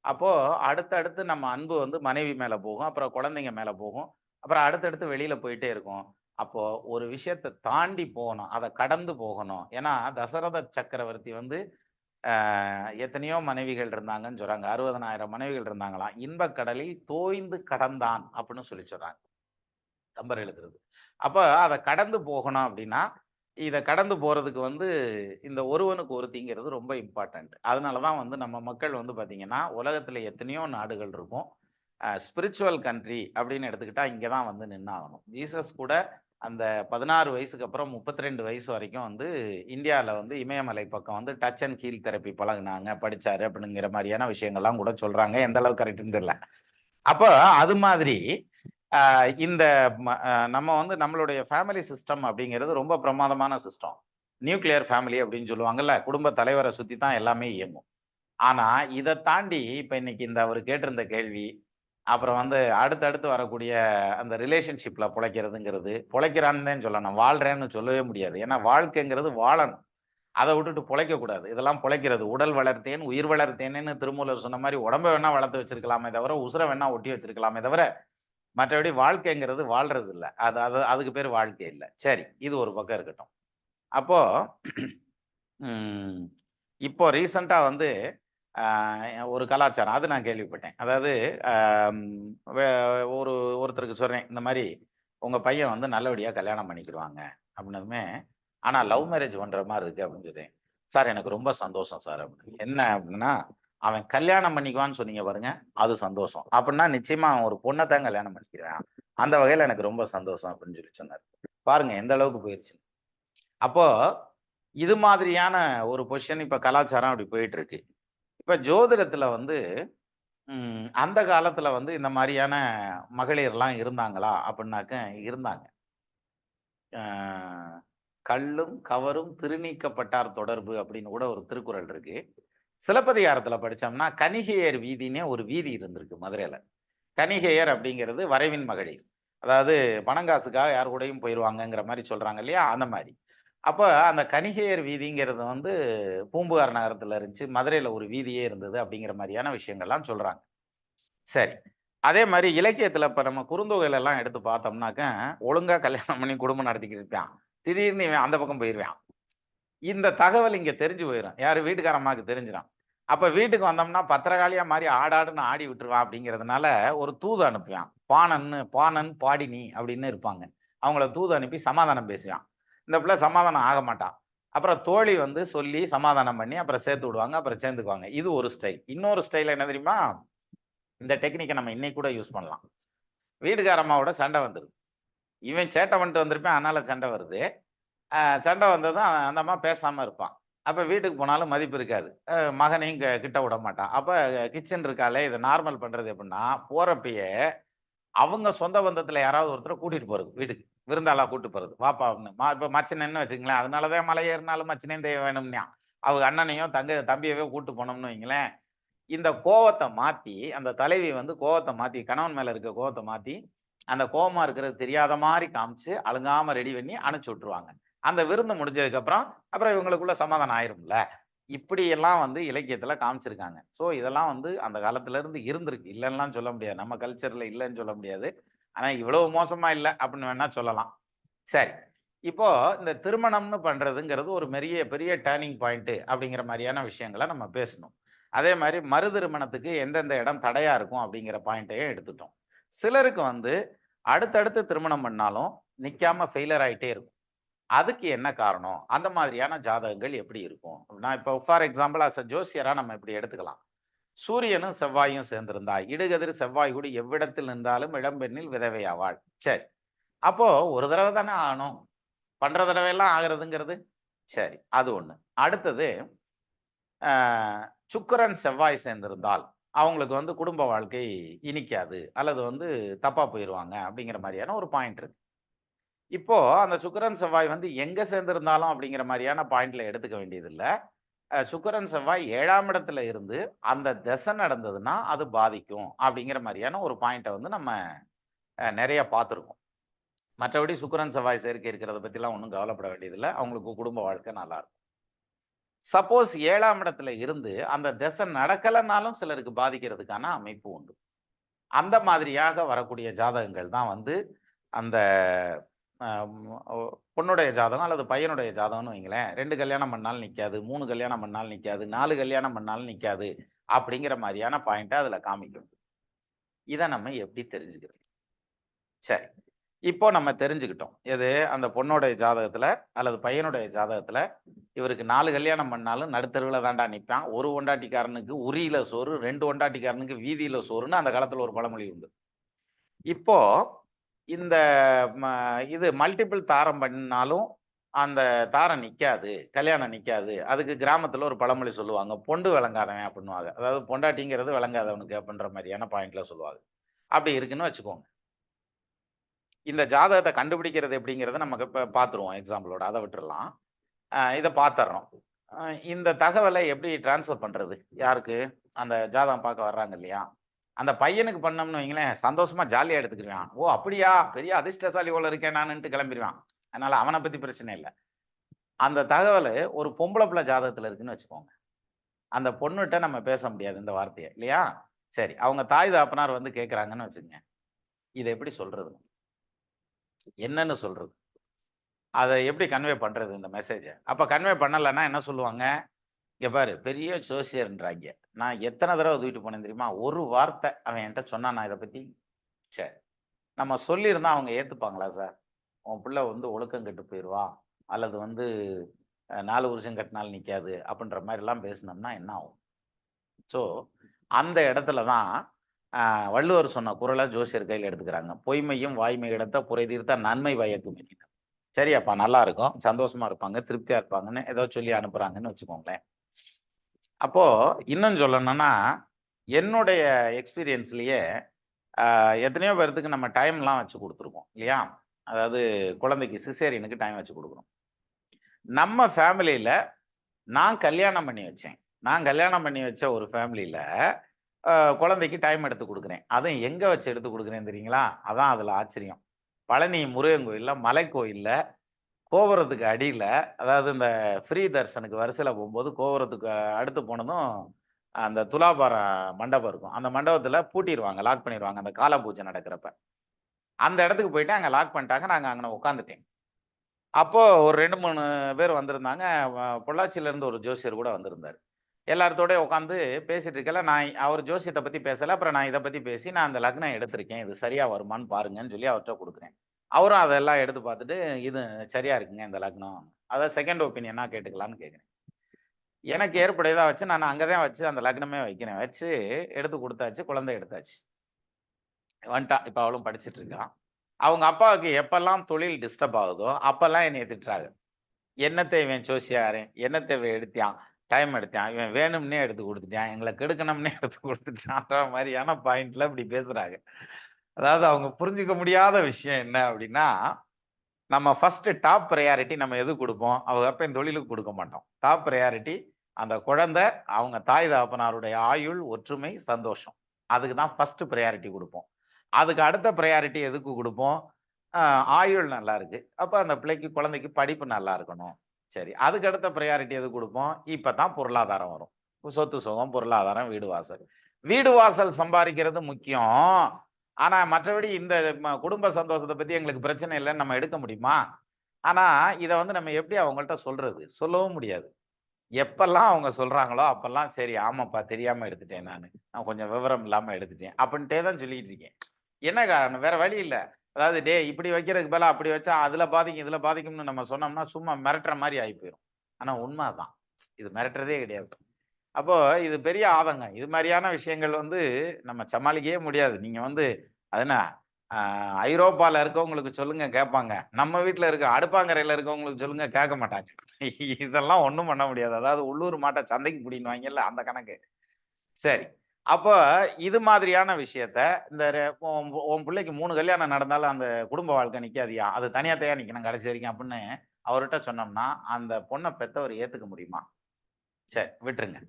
அப்போ அடுத்தடுத்து நம்ம அன்பு வந்து மனைவி மேல போகும். அப்புறம் குழந்தைங்க மேல போகும். அப்புறம் அடுத்தடுத்து வெளியில போயிட்டே இருக்கும். அப்போ ஒரு விஷயத்த தாண்டி போகணும். அத கடந்து போகணும். ஏன்னா, தசரத சக்கரவர்த்தி வந்து எத்தனையோ மனைவிகள் இருந்தாங்கன்னு சொல்றாங்க. 60,000 மனைவிகள் இருந்தாங்களாம். "இன்பக் கடலில் தோய்ந்து கடந்தான்" அப்படின்னு சொல்லி சொல்றாங்க. கம்பர் எழுதுறது. அப்ப அத கடந்து போகணும் அப்படின்னா, இத கடந்து போறதுக்கு வந்து இந்த ஒருவனுக்கு ஒருத்திங்கிறது ரொம்ப இம்பார்ட்டன்ட். அதனால தான் வந்து நம்ம மக்கள் வந்து பார்த்தீங்கன்னா, உலகத்தில எத்தனையோ நாடுகள் இருக்கும். ஸ்பிரிச்சுவல் கன்ட்ரி அப்படின்னு எடுத்துக்கிட்டா இங்க தான் வந்து நின்னாகணும். ஜீசஸ் கூட அந்த 16 வயசுக்கு அப்புறம் 32 வயசு வரைக்கும் வந்து இந்தியால வந்து இமயமலை பக்கம் வந்து டச் அண்ட் ஹீல் தெரப்பி பழகுனாங்க, படிச்சாரு அப்படிங்கிற மாரியான விஷயங்கள்லாம் கூட சொல்றாங்க. எந்த அளவுக்கு கரெக்ட்ன்னு தெரியல. அப்ப அது மாதிரி அ இந்த நம்ம வந்து நம்மளுடைய ஃபேமிலி சிஸ்டம் அப்படிங்கிறது ரொம்ப பிரமாதமான சிஸ்டம். நியூக்ளியர் ஃபேமிலி அப்படின்னு சொல்லுவாங்கல்ல. குடும்ப தலைவர சுத்தி தான் எல்லாமே இயங்கும். ஆனா, இத தாண்டி இப்ப இன்னைக்கு இந்த அவரு கேட்டிருந்த கேள்வி, அப்புறம் வந்து அடுத்தடுத்து வரக்கூடிய அந்த ரிலேஷன்ஷிப்ல பொழைக்கிறதுங்கிறது, பொழைக்கிறான்னு தான் சொல்லணும். வாழ்றேன்னு சொல்லவே முடியாது. ஏன்னா வாழ்க்கைங்கிறது வாழணும். அத விட்டுட்டு பொழைக்கக் கூடாது. இதெல்லாம் பொழைக்கிறது. "உடல் வளர்த்தேன், உயிர் வளர்த்தேன்னு" திருமூலர் சொன்ன மாரி உடம்ப வேணா வளர்த்து வச்சிருக்கலாமே தவிர, உசுர வேணா ஒட்டி வச்சிருக்கலாமே தவிர, மற்றபடி வாழ்க்கைங்கிறது வாழ்றது இல்ல. அது அது அதுக்கு பேரு வாழ்க்கை இல்ல. சரி, இது ஒரு பக்கம் இருக்கட்டும். அப்போ ம் இப்போ ரீசென்ட்டா வந்து அ ஒரு கலாச்சாரம். அது நான் கேள்விப்பட்டேன். அதாவது அம் வெ ஒரு ஒருத்தருக்கு சொல்றேன். இந்த மாரி உங்க பையன் வந்து நல்லபடியா கல்யாணம் பண்ணிக்கிருவாங்க அப்டின்னதுமே, ஆனா லவ் மேரேஜ் பண்ற மாரி இருக்கு அப்டின்னு சொல்றேன். சார் எனக்கு ரொம்ப சந்தோஷம் சார் அப்டின்னு. என்ன அப்டின்னா, அவன் கல்யாணம் பண்ணிக்குவான்னு சொன்னீங்க பாருங்க, அது சந்தோஷம். அப்டின்னா நிச்சயமா அவன் ஒரு பொண்ண தான் கல்யாணம் பண்ணிக்கிறான். அந்த வகையில எனக்கு ரொம்ப சந்தோஷம் அப்டின்னு சொல்லி சொன்னாரு. பாருங்க எந்த அளவுக்கு போயிருச்சு. அப்போ இது மாதிரியான ஒரு பொசிஷன் இப்ப கலாச்சாரம் அப்டி போயிட்டு இருக்கு. இப்ப ஜோதிடத்துல வந்து அந்த காலத்துல வந்து இந்த மாரியான மகளிர்லாம் இருந்தாங்களா? அப்டின்னாக்க இருந்தாங்க. அ "கள்ளும் கவரும் திருநீக்கப்பட்டார் தொடர்பு" அப்படின்னு கூட ஒரு திருக்குறள் இருக்கு. சிலப்பதிகாரத்துல படிச்சோம்னா, கணிகையர் வீதின்னே ஒரு வீதி இருந்திருக்கு மதுரையில. கணிகையர் அப்படிங்கிறது வரைவின் மகளிர். அதாவது பணம் காசுக்காக யார் கூடயும் போயிருவாங்கங்கிற மாரி சொல்றாங்க இல்லையா? அந்த மாரி. அப்ப அந்த கணிகையர் வீதிங்கிறது வந்து பூம்புகார் நகரத்துல இருந்துச்சு. மதுரையில ஒரு வீதியே இருந்தது அப்படிங்கிற மாரியான விஷயங்கள்லாம் சொல்றாங்க. சரி. அதே மாரி இலக்கியத்துல இப்ப நம்ம குறுந்தொகைல எல்லாம் எடுத்து பார்த்தோம்னாக்க, ஒழுங்கா கல்யாணம் பண்ணி குடும்பம் நடத்திக்கிட்டு இருப்பான். திடீர்னு இவன் அந்த பக்கம் போயிருவான். இந்த தகவல் இங்க தெரிஞ்சு போயிரும். யாரு வீட்டுக்கார அம்மாவுக்கு தெரிஞ்சிரும். அப்ப வீட்டுக்கு வந்தோம்னா பத்திரகாளியா மாறி ஆடாடுன்னு ஆடி விட்டுருவான் அப்படிங்கிறதுனால, ஒரு தூது அனுப்புவான். பாணன், பாடினி அப்படின்னு இருப்பாங்க. அவங்கள தூது அனுப்பி சமாதானம் பேசுவான். இந்த பிள்ளை சமாதானம் ஆக மாட்டா. அப்புறம் தோழி வந்து சொல்லி சமாதானம் பண்ணி அப்புறம் சேர்த்து விடுவாங்க. அப்புறம் சேர்ந்துக்குவாங்க. இது ஒரு ஸ்டைல். இன்னொரு ஸ்டைல் என்ன தெரியுமா? இந்த டெக்னிக்க நம்ம இன்னைக்கு கூட யூஸ் பண்ணலாம். வீட்டுக்கார அம்மாவோட சண்டை வந்துருது. இவன் சேட்டை பண்ணிட்டு வந்திருப்பான். அதனால சண்டை வருது. சண்டை வந்ததும் அந்த அம்மா பேசாம இருப்பான். அப்ப வீட்டுக்கு போனாலும் மதிப்பு இருக்காது. மகனையும் கிட்ட விட மாட்டான். அப்ப கிச்சன் இருக்காளே, இத நார்மல் பண்றது எப்படின்னா, போறப்பயே அவங்க சொந்த பந்தத்துல யாராவது ஒருத்தர கூட்டிட்டு போறது வீட்டுக்கு. விருந்தாளா கூட்டு போறது. வாப்பா அப்படின்னு. இப்ப மச்சினன்னு வச்சுக்கங்களேன். அதனால தான் மலை ஏறினாலும் மச்சினன் தெய்வம் வேணும்ன்யான். அவங்க அண்ணனையும் தம்பியவே கூட்டு போனோம்னு வைங்களேன். இந்த கோவத்த மாத்தி, அந்த தலைவி வந்து கோவத்த மாத்தி, கணவன் மேல இருக்க கோவத்த மாத்தி, அந்த கோவமா இருக்கிறது தெரியாத மாரி காமிச்சு, அழுங்காம ரெடி பண்ணி அனுப்பிச்சு விட்டுருவாங்க. அந்த விருந்து முடிஞ்சதுக்கு அப்புறம் இவங்களுக்குள்ள சமாதானம் ஆயிரும்ல. இப்படியெல்லாம் வந்து இலக்கியத்துல காமிச்சிருக்காங்க. ஸோ இதெல்லாம் வந்து அந்த காலத்துல இருந்து இருந்திருக்கு. இல்லன்னுலாம் சொல்ல முடியாது. நம்ம கல்ச்சர்ல இல்லன்னு சொல்ல முடியாது. ஆனா இவ்வளவு மோசமா இல்ல அப்படின்னு வேணா சொல்லலாம். சரி. இப்போ இந்த திருமணம்னு பண்றதுங்கிறது ஒரு பெரிய பெரிய டர்னிங் பாயிண்ட் அப்படிங்கிற மாரியான விஷயங்கள நம்ம பேசணும். அதே மாரி மறு திருமணத்துக்கு எந்தெந்த இடம் தடையா இருக்கும் அப்படிங்கிற பாயிண்ட்டையும் எடுத்துட்டோம். சிலருக்கு வந்து அடுத்தடுத்து திருமணம் பண்ணாலும் நிக்காம ஃபெயிலியர் ஆயிட்டே இருக்கும். அதுக்கு என்ன காரணம்? அந்த மாதிரியான ஜாதகங்கள் எப்படி இருக்கும்? நான் இப்போ ஃபார் எக்ஸாம்பிள் ஜோசியரா நம்ம இப்படி எடுத்துக்கலாம். சூரியனும் செவ்வாயும் சேர்ந்திருந்தா, இடுகதிர் செவ்வாய் கூடி எவ்விடத்தில் நின்றாலும் இளம்பெண்ணில் விதவையாவாள். சரி. அப்போ ஒரு தடவ தானே ஆகணும். பண்ற தடவையெல்லாம் ஆகுறதுங்கிறது. சரி. அது ஒண்ணு. அடுத்தது அ சுக்கிரன், செவ்வாய் சேர்ந்திருந்தால், அவங்களுக்கு வந்து குடும்ப வாழ்க்கை இனிக்காது. அல்லது வந்து தப்பா போயிருவாங்க அப்படிங்கிற மாரியான ஒரு பாயிண்ட் இருக்கு. இப்போ அந்த சுக்கிரன், செவ்வாய் வந்து எங்க சேர்ந்திருந்தாலும் அப்படிங்கிற மாரியான பாயிண்ட்ல எடுத்துக்க வேண்டியதில்ல. சுக்கிரன், செவ்வாய் 7ஆம் இடத்துல இருந்து அந்த திசை நடந்ததுன்னா, அது பாதிக்கும் அப்படிங்கிற மாரியான ஒரு பாயிண்ட்ட வந்து நம்ம நெறைய பார்த்திருக்கோம். மற்றபடி சுக்கிரன், செவ்வாய் சேர்க்கை இருக்கிறத பத்திலாம் ஒண்ணும் கவலைப்பட வேண்டியதில்ல. அவங்களுக்கு குடும்ப வாழ்க்கை நல்லா இருக்கும். சப்போஸ் 7ஆம் இடத்துல இருந்து அந்த திசை நடக்கலனாலும் சிலருக்கு பாதிக்கிறதுக்கான அமைப்பு உண்டு. அந்த மாதிரியாக வரக்கூடிய ஜாதகங்கள் தான் வந்து அந்த அ ஒ பொண்ணுடைய ஜாதகம் அல்லது பையனுடைய ஜாதகம்னு வைங்களேன். 2 கல்யாணம் பண்ணாலும் நிக்காது, 3 கல்யாணம் பண்ணாலும் நிக்காது, 4 கல்யாணம் பண்ணாலும் நிக்காது. அப்படிங்கிற மாரியான பாயிண்ட்ட அதுல காமிக்கும். இத நம்ம எப்படி தெரிஞ்சுக்கிறது? சரி. இப்போ நம்ம தெரிஞ்சுக்கிட்டோம். எது? அந்த பொண்ணோடைய ஜாதகத்துல அல்லது பையனுடைய ஜாதகத்துல இவருக்கு 4 கல்யாணம் பண்ணாலும் நடுத்தெருவுல தான்டா நிப்பான். 1 பொண்டாட்டிக்காரனுக்கு உரியில சோறு, 2 பொண்டாட்டிக்காரனுக்கு வீதியில சோறுன்னு அந்த காலத்துல ஒரு பழமொழி உண்டு. இப்போ இந்த ம இது மல்டிபிள் தாரம் பண்ணாலும் அந்த தாரம் நிக்காது. கல்யாணம் நிக்காது. அதுக்கு கிராமத்துல ஒரு பழமொழி சொல்லுவாங்க. பொண்டு விளங்காதவன் அப்டின்னுவாங்க. அதாவது பொண்டாட்டிங்கிறது விளங்காதவனுக்கு அப்டின்ற மாரியான பாயிண்ட்ல சொல்லுவாங்க. அப்படி இருக்குன்னு வச்சுக்கோங்க. இந்த ஜாதகத்த கண்டுபிடிக்கிறது எப்படிங்கிறத நமக்கு இப்ப பார்த்துருவோம் எக்ஸாம்பிளோட. அத விட்டுறலாம். இத பார்த்துர்றோம். அ இந்த தகவல எப்படி ட்ரான்ஸ்ஃபர் பண்றது? யாருக்கு? அந்த ஜாதகம் பார்க்க வர்றாங்க இல்லையா? அந்த பையனுக்கு பண்ணோம்னு வைங்களேன், சந்தோஷமா ஜாலியா எடுத்துக்கிருவான். "ஓ! அப்படியா? பெரிய அதிர்ஷ்டசாலி போல இருக்கேன் நானுன்ட்டு" கிளம்பிருவான். அதனால அவன பத்தி பிரச்சனை இல்ல. அந்த தகவலு ஒரு பொம்பள புள்ள ஜாதகத்துல இருக்குன்னு வச்சுக்கோங்க. அந்த பொண்ணுட்ட நம்ம பேச முடியாது இந்த வார்த்தைய. இல்லையா? சரி. அவங்க தாய் தகப்பனார் வந்து கேட்கறாங்கன்னு வச்சுக்கங்க. இத எப்படி சொல்றது? என்னன்னு சொல்றது? அத எப்படி கன்வே பண்றது இந்த மெசேஜ? அப்ப கன்வே பண்ணலன்னா என்ன சொல்லுவாங்க? இங்க பாரு பெரிய ஜோசியர்ன்றாய்ங்க. நான் எத்தன தடவ தூக்கிட்டு போனேன் தெரியுமா? ஒரு வார்த்தை அவன் என்ட்ட சொன்னானா இத பத்தி? சரி. நம்ம சொல்லியிருந்தா அவங்க ஏத்துப்பாங்களா சார்? உன் புள்ள வந்து ஒழுக்கம் கெட்டு போயிருவான். அல்லது வந்து 4 வருஷம் கட்டினாலும் நிக்காது. அப்படின்ற மாரிலாம் பேசுனோம்னா என்ன ஆகும்? ஸோ, அந்த இடத்துல தான் அ வள்ளுவர் சொன்ன குறள ஜோசியர் கையில எடுத்துக்கிறாங்க. "பொய்மையும் வாய்மை இடத்த புரை தீர்த்த நன்மை பயக்கும்" எனினும். சரி அப்பா நல்லா இருக்கும். சந்தோஷமா இருப்பாங்க, திருப்தியா இருப்பாங்கன்னு ஏதோ சொல்லி அனுப்புறாங்கன்னு வச்சுக்கோங்களேன். அப்போ இன்னும் சொல்லணும்னா, என்னுடைய எக்ஸ்பீரியன்ஸ்லயே எத்தனையோ பேர்த்துக்கு நம்ம டைம்லாம் வச்சு குடுத்துருக்கோம். இல்லையா? அதாவது குழந்தைக்கு சிசேரியனுக்கு டைம் வச்சு குடுக்குறோம். நம்ம ஃபேமிலில நான் கல்யாணம் பண்ணி வச்சேன். நான் கல்யாணம் பண்ணி வச்ச ஒரு ஃபேமிலில அ குழந்தைக்கு டைம் எடுத்து குடுக்குறேன். அதுவும் எங்க வச்சு எடுத்து குடுக்குறேன் தெரியுங்களா? அதான் அதுல ஆச்சரியம். பழனி முருகன் கோயில்ல, மலைக்கோயில்ல, கோபுரத்துக்கு அடியில, அதாவது இந்த ஃப்ரீ தர்ஷனுக்கு வரிசையில போம்போது கோபுரத்துக்கு அடுத்து போனதும், அந்த துலாபாரம் மண்டபம் இருக்கும். அந்த மண்டபத்துல பூட்டிருவாங்க. லாக் பண்ணிருவாங்க. அந்த கால பூஜை நடக்கிறப்ப. அந்த இடத்துக்கு போயிட்டு அங்க லாக் பண்ணிட்டாங்க. நாங்க அங்கன உட்காந்துட்டேன். அப்போ ஒரு 2, 3 பேர் வந்திருந்தாங்க. பொள்ளாச்சியில இருந்து ஒரு ஜோசியர் கூட வந்திருந்தாரு. எல்லார்த்தோடயும் உட்காந்து பேசிட்டு இருக்கையில, நான் அவர் ஜோசியத்த பத்தி பேசல. அப்புறம் நான் இத பத்தி பேசி, நான் அந்த லக்னம் எடுத்திருக்கேன். இது சரியா வருமான்னு பாருங்கன்னு சொல்லி அவர்ட்ட குடுக்குறேன். அவரும் அதெல்லாம் எடுத்து பார்த்துட்டு, இது சரியா இருக்குங்க இந்த லக்னம். அதான் செகண்ட் ஒப்பீனியனா கேட்டுக்கலான்னு கேட்கிறேன். எனக்கு ஏற்புடையதா வச்சு நான் அங்க தான் வச்சு அந்த லக்னமே வைக்கிறேன். வச்சு எடுத்து குடுத்தாச்சு. குழந்தை எடுத்தாச்சு. வந்துட்டா. இப்ப அவளும் படிச்சுட்டு இருக்கா. அவங்க அப்பாவுக்கு எப்பல்லாம் தொழில் டிஸ்டர்ப் ஆகுதோ, அப்பல்லாம் என்னைய திட்டுறாங்க. என்னத்த இவன் ஜோசியக்காரன், என்னத்த இவன் எடுத்தான், டைம் எடுத்தான், இவன் வேணும்னே எடுத்து குடுத்துட்டான், எங்கள கெடுக்கணும்னே எடுத்து குடுத்துட்டான்ற மாரியான பாயிண்ட்ல இப்படி பேசுறாங்க. அதாவது அவங்க புரிஞ்சுக்க முடியாத விஷயம் என்ன அப்படின்னா, நம்ம ஃபர்ஸ்ட் டாப் பிரையாரிட்டி நம்ம எதுக்கு குடுப்போம்? அவங்க அப்பன் தொழிலுக்கு குடுக்க மாட்டோம். டாப் பிரையாரிட்டி அந்த குழந்தை, அவங்க தாய் தகப்பனாருடைய ஆயுள், ஒற்றுமை, சந்தோஷம். அதுக்கு தான் ஃபர்ஸ்ட் பிரையாரிட்டி குடுப்போம். அதுக்கு அடுத்த பிரையாரிட்டி எதுக்கு குடுப்போம்? அ ஆயுள் நல்லா இருக்கு. அப்ப அந்த பிள்ளைக்கு குழந்தைக்கு படிப்பு நல்லா இருக்கணும். சரி. அதுக்கு அடுத்த பிரையாரிட்டி எதுக்கு குடுப்போம்? இப்ப தான் பொருளாதாரம் வரும். சொத்து, சுகம், பொருளாதாரம், வீடு வாசல். வீடு வாசல் சம்பாரிக்கிறது முக்கியம். ஆனா மற்றபடி இந்த குடும்ப சந்தோஷத்த பத்தி எங்களுக்கு பிரச்சனை இல்லன்னு நம்ம எடுக்க முடியுமா? ஆனா இத வந்து நம்ம எப்படி அவங்கள்ட்ட சொல்றது? சொல்லவும் முடியாது. எப்பல்லாம் அவங்க சொல்றாங்களோ, அப்பல்லாம் சரி ஆமாப்பா தெரியாம எடுத்துட்டேன் நானு. நான் கொஞ்சம் விவரம் இல்லாம எடுத்துட்டேன். அப்படின்ட்டே தான் சொல்லிட்டு இருக்கேன். என்ன காரணம்? வேற வழி இல்ல. அதாவது டேய் இப்படி வைக்கிறதுக்கு பதிலா அப்படி வச்சா அதுல பாதிக்கும், இதுல பாதிக்கும்னு நம்ம சொன்னோம்னா, சும்மா மிரட்டுற மாரி ஆயி போயிரும். ஆனா உண்ம அதான். இது மிரட்டுறதே கிடையாது. அப்போ இது பெரிய ஆதங்கம். இது மாரியான விஷயங்கள் வந்து நம்ம சமாளிக்கவே முடியாது. நீங்க வந்து அது என்ன அ ஐரோப்பால இருக்கவங்களுக்கு சொல்லுங்க கேட்பாங்க. நம்ம வீட்ல இருக்க அடுப்பாங்கரையில இருக்கவங்களுக்கு சொல்லுங்க கேட்க மாட்டாங்க. இதெல்லாம் ஒண்ணும் பண்ண முடியாது. அதாவது உள்ளூர் மாட்ட சந்தைக்கு புடின்னுவாங்கல்ல அந்த கணக்கு. சரி. அப்ப இது மாதிரியான விஷயத்த இந்த உன் புள்ளைக்கு 3 கல்யாணம் நடந்தாலும் அந்த குடும்ப வாழ்க்கை நிக்காதுயா. அது தனியா தனியா நிக்கணும் கடைசி வரைக்கும் அப்படின்னு அவர்ட்ட சொன்னோம்னா, அந்த பொண்ண பெத்தவர் ஏத்துக்க முடியுமா? சரி விட்டுருங்க.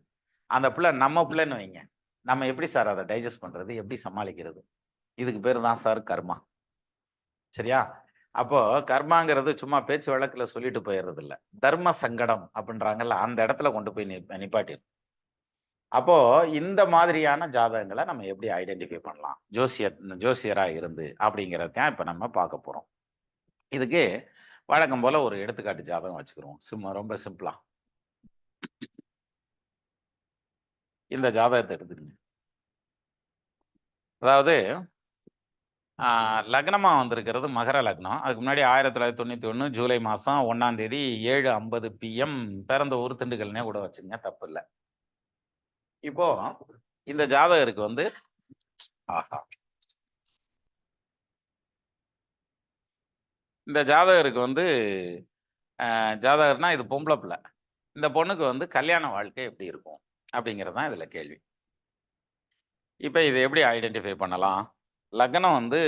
அந்த புள்ள நம்ம புள்ளைன்னு வைங்க. நம்ம எப்படி சார் அத டைஜெஸ்ட் பண்றது? எப்படி சமாளிக்கிறது? இதுக்கு பேரு தான் சார் கர்மா. சரியா? அப்போ கர்மாங்கிறது சும்மா பேச்சு வழக்குல சொல்லிட்டு போயிறது இல்ல. தர்ம சங்கடம் அப்படின்றாங்கல்ல, அந்த இடத்துல கொண்டு போய் நிப்பாட்டிரும். அப்போ இந்த மாதிரியான ஜாதகங்கள நம்ம எப்படி ஐடென்டிஃபை பண்ணலாம்? ஜோசியரா இருந்து அப்படிங்கிறத தான் இப்ப நம்ம பார்க்க போறோம். இதுக்கு வழக்கம் போல ஒரு எடுத்துக்காட்டு ஜாதகம் வச்சுக்குருவோம். ரொம்ப சிம்பிளா. இந்த ஜாதகத்த எடுத்துக்கங்க. அதாவது லக்னமா வந்திருக்கிறது மகர லக்னம். அதுக்கு முன்னாடி 1991 ஜூலை மாசம் 1ஆம் தேதி 7:50 பிஎம் பிறந்த ஊர் திண்டுக்கல்னே கூட வச்சுக்கங்க தப்பில்ல. இப்போ இந்த ஜாதகருக்கு வந்து ஆஹா! இந்த ஜாதகருக்கு வந்து ஜாதகர்னா இது பொம்பள பிள்ள. இந்த பொண்ணுக்கு வந்து கல்யாண வாழ்க்கை எப்படி இருக்கும்? அப்படிங்கிறது தான் இதுல கேள்வி. இப்ப இத எப்படி ஐடென்டிஃபை பண்ணலாம்? லக்னம் வந்து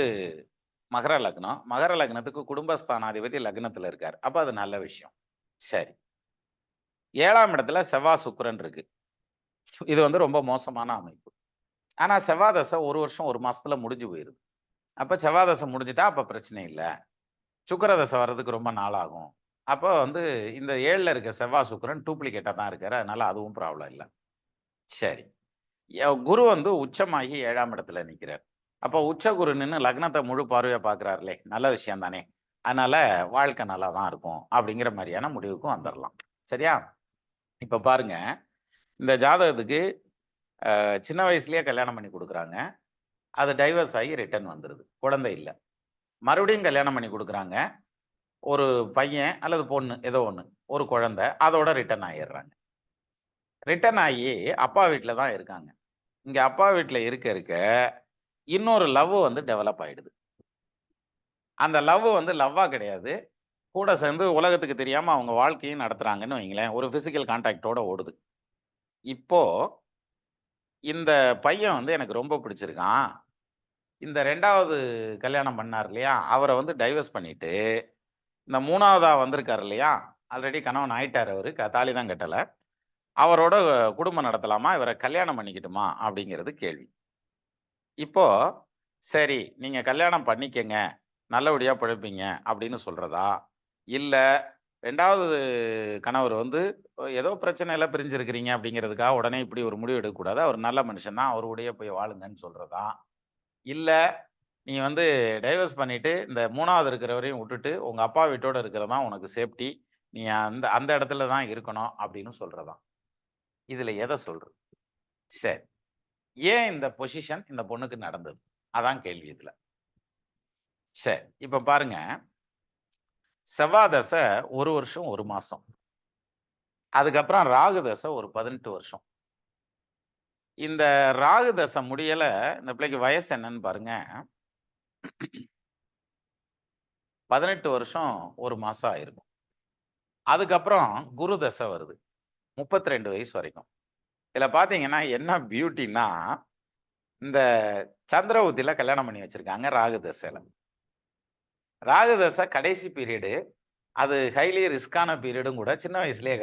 மகர லக்னம். மகர லக்னத்துக்கு குடும்பஸ்தானாதிபதி லக்னத்துல இருக்காரு. அப்ப அது நல்ல விஷயம். சரி. 7ஆம் இடத்துல செவ்வாய், சுக்கிரன் இருக்கு. இது வந்து ரொம்ப மோசமான அமைப்பு. ஆனா செவ்வாய் தசை 1 வருஷம் 1 மாசத்துல முடிஞ்சு போயிருது. அப்ப செவ்வாய் தசை முடிஞ்சுட்டா அப்ப பிரச்சனை இல்ல. சுக்கிர தசை வர்றதுக்கு ரொம்ப நாள் ஆகும். அப்ப வந்து இந்த 7ல இருக்க செவ்வாய், சுக்கிரன் டூப்ளிகேட்டா தான் இருக்காரு. அதனால அதுவும் ப்ராப்ளம் இல்ல. சரி. குரு வந்து உச்சமாகி 7ஆம் இடத்துல நிக்கிறார். அப்போ உச்ச குரு நின்னு லக்னத்த முழு பார்வையா பார்க்கிறாருலே! நல்ல விஷயம் தானே! அதனால வாழ்க்கை நல்லா தான் இருக்கும். அப்படிங்கிற மாரியான முடிவுக்கு வந்துரலாம். சரியா? இப்ப பாருங்க, இந்த ஜாதகத்துக்கு சின்ன வயசுலயே கல்யாணம் பண்ணி குடுக்குறாங்க. அது டைவர்ஸ் ஆகி ரிட்டர்ன் வந்துருது. குழந்தை இல்ல. மறுபடியும் கல்யாணம் பண்ணி குடுக்குறாங்க. ஒரு பையன் அல்லது பொண்ணு ஏதோ ஒண்ணு. ஒரு குழந்தை. அதோட ரிட்டர்ன் ஆயிர்றாங்க. ரிட்டர்ன் ஆயி அப்பா வீட்ல தான் இருக்காங்க. இங்க அப்பா வீட்ல இருக்க இன்னொரு லவ் வந்து டெவலப் ஆயிடுது. அந்த லவ் வந்து லவ்வா கிடையாது. கூட சேர்ந்து உலகத்துக்கு தெரியாம அவங்க வாழ்க்கையும் நடத்துறாங்கன்னு வைங்களேன். ஒரு பிசிக்கல் கான்டாக்ட்டோட ஓடுது. இப்போ இந்த பையன் வந்து எனக்கு ரொம்ப பிடிச்சிருக்கான். இந்த 2வது கல்யாணம் பண்ணார் இல்லையா? அவர வந்து டைவர்ஸ் பண்ணிட்டு, இந்த 3வதா வந்திருக்காரு இல்லையா? ஆல்ரெடி கணவன் ஆயிட்டாரு அவரு. தாலி தான் கட்டல. அவரோட குடும்பம் நடத்தலாமா? இவர கல்யாணம் பண்ணிக்கட்டுமா? அப்படிங்கிறது கேள்வி. இப்போ சரி, நீங்க கல்யாணம் பண்ணிக்கங்க. நல்லபடியா பிழைப்பீங்க அப்படின்னு சொல்றதா? இல்ல 2வது கணவர் வந்து ஏதோ பிரச்சனையில பிரிஞ்சிருக்கிறீங்க அப்படிங்கிறதுக்காக உடனே இப்படி ஒரு முடிவு எடுக்கக்கூடாது. அவர் நல்ல மனுஷன் தான். அவர் கூடயே போய் வாழுங்கன்னு சொல்றதா? இல்ல நீ வந்து டைவர்ஸ் பண்ணிட்டு, இந்த 3வது இருக்கிறவரையும் உட்டுட்டு, உங்க அப்பா வீட்டோட இருக்கிறது தான் உனக்கு சேஃப்டி. நீ அந்த அந்த இடத்துல தான் இருக்கணும் அப்படின்னு சொல்றதாம். இதுல எத சொல்றது? சரி. ஏன் இந்த பொசிஷன் இந்த பொண்ணுக்கு நடந்தது? அதான் கேள்வி இதுல. சரி, இப்ப பாருங்க, செவ்வாய் தசை 1 வருஷம் 1 மாசம். அதுக்கப்புறம் ராகு தசை ஒரு 18 வருஷம். இந்த ராகு தசை முடியல, இந்த பிள்ளைக்கு வயசு என்னன்னு பாருங்க. 18 வருஷம் 1 மாசம் ஆயிருக்கும். அதுக்கப்புறம் குரு தசை வருது. 32 வயசு வரைக்கும். இதுல பாத்தீங்கன்னா என்ன பியூட்டின்னா, இந்த சந்திரவுதியில கல்யாணம் பண்ணி வச்சிருக்காங்க ராகு தசையில. ராகு தசை கடைசி பீரியடு. அது ஹைலி ரிஸ்கான பீரியடும் கூட. சின்ன வயசுலயே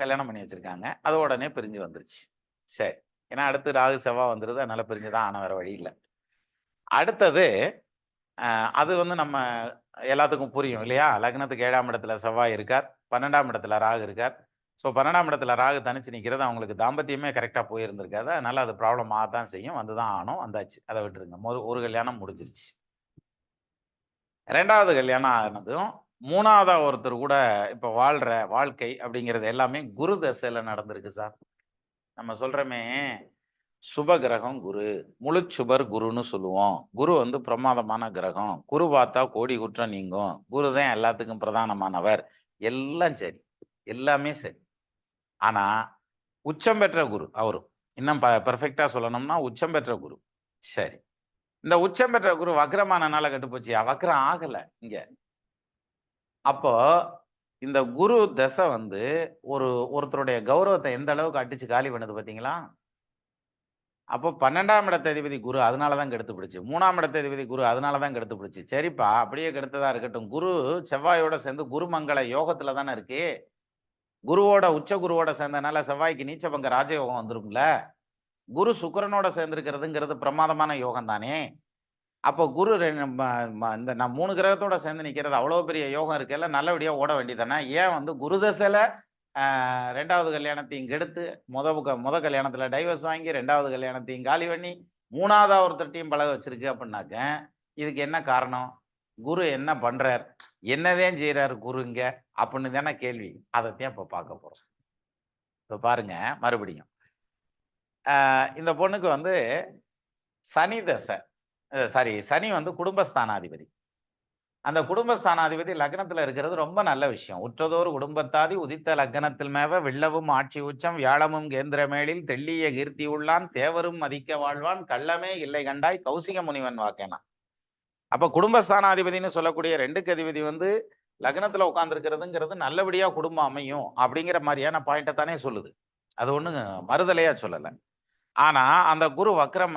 கல்யாணம் பண்ணி வச்சிருக்காங்க. அது உடனே பிரிஞ்சு வந்துருச்சு. சரி. ஏன்னா அடுத்து ராகு செவ்வாய் வந்துருது. அதனால பிரிஞ்சு தான் ஆன, வேற வழி இல்ல. அடுத்தது அது வந்து நம்ம எல்லாத்துக்கும் புரியும் இல்லையா? லக்னத்துக்கு 7ஆம் இடத்துல செவ்வாய் இருக்கார். 12ஆம் இடத்துல ராகு இருக்கார். ஸோ 12ஆம் இடத்துல ராகு தனிச்சு நிக்கிறது அவங்களுக்கு தாம்பத்தியமே கரெக்ட்டா போயிருந்திருக்காது. அதனால அது ப்ராப்ளம் ஆகத்தான் செய்யும். வந்து தான் ஆகணும். வந்தாச்சு. அத விட்டுருங்க. ஒரு கல்யாணம் முடிஞ்சிருச்சு. 2வது கல்யாணம் ஆனதும் 3வதா ஒருத்தர் கூட இப்ப வாழ்ற வாழ்க்கை அப்படிங்கிறது எல்லாமே குரு தசையில நடந்திருக்கு சார். நம்ம சொல்றோமே, சுப கிரகம் குரு. முழு சுபர் குருன்னு சொல்லுவோம். குரு வந்து பிரமாதமான கிரகம். குரு பார்த்தா கோடி குற்றம் நீங்கும். குரு தான் எல்லாத்துக்கும் பிரதானமானவர். எல்லாம் சரி. எல்லாமே சரி. ஆனா, உச்சம் பெற்ற குரு அவரும். இன்னும் பெர்ஃபெக்ட்டா சொல்லணும்னா உச்சம் பெற்ற குரு. சரி. இந்த உச்சம் பெற்ற குரு வக்ரமானனால கெட்டு போச்சுயா? வக்ரம் ஆகல இங்க. அப்போ இந்த குரு தசை வந்து ஒருத்தருடைய கௌரவத்த எந்த அளவுக்கு அடிச்சு காலி பண்ணுது பார்த்தீங்களா? அப்போ 12ஆம் இடத்ததிபதி குரு அதனால தான் கெடுத்து பிடிச்சு. 3ஆம் இடத்ததிபதி குரு அதனால தான் கெடுத்து பிடிச்சு. சரிப்பா, அப்படியே கெடுத்ததா இருக்கட்டும். குரு செவ்வாயோட சேர்ந்து குருமங்கள யோகத்துல தானே இருக்கு. குருவோட உச்ச குருவோட சேர்ந்தனால செவ்வாய்க்கு நீச்சபங்க ராஜயோகம் வந்துரும்ல. குரு சுக்கிரனோட சேர்ந்திருக்கிறதுங்கிறது பிரமாதமான யோகம் தானே. அப்போ குரு இந்த நான் 3 கிரகத்தோட சேர்ந்து நிக்கிறது அவ்வளோ பெரிய யோகம் இருக்குல்ல, நல்லபடியா ஓட வேண்டியதானே. ஏன் வந்து குரு தசையில 2வது கல்யாணத்தையும் கெடுத்து, மொத கல்யாணத்துல டைவர்ஸ் வாங்கி 2வது கல்யாணத்தையும் காலி பண்ணி, 3வதா ஒருத்தர்ட்டயும் பழக வச்சிருக்கு அப்படின்னாக்க, இதுக்கு என்ன காரணம்? குரு என்ன பண்றார்? என்னதான் செய்றாரு குரு இங்க? அப்படின்னு தானே கேள்வி. அதத்தான் இப்ப பார்க்க போறோம். இப்ப பாருங்க மறுபடியும். இந்த பொண்ணுக்கு வந்து சனி தசை. சனி வந்து குடும்பஸ்தானாதிபதி. அந்த குடும்பஸ்தானாதிபதி லக்னத்துல இருக்கிறது ரொம்ப நல்ல விஷயம். உற்றதோர் குடும்பத்தாதி உதித்த லக்னத்தில் மேவ வில்லவும் ஆட்சி உச்சம் வியாழமும் கேந்திரமேளில் தெள்ளிய கீர்த்தி உள்ளான் தேவரும் மதிக்க வாழ்வான் கள்ளமே இல்லை கண்டாய் கௌசிக முனிவன் வாக்கேனா. அப்ப குடும்பஸ்தானாதிபதினு சொல்லக்கூடிய 2க்கு அதிபதி வந்து லக்னத்துல உட்கார்ந்திருக்கிறதுங்கிறது நல்லபடியா குடும்பம் அமையும் அப்படிங்கிற மாதிரியான பாயிண்ட தானே சொல்லுது. அது ஒண்ணும் மறுதலையா சொல்லல. ஆனா அந்த குரு வக்ரம்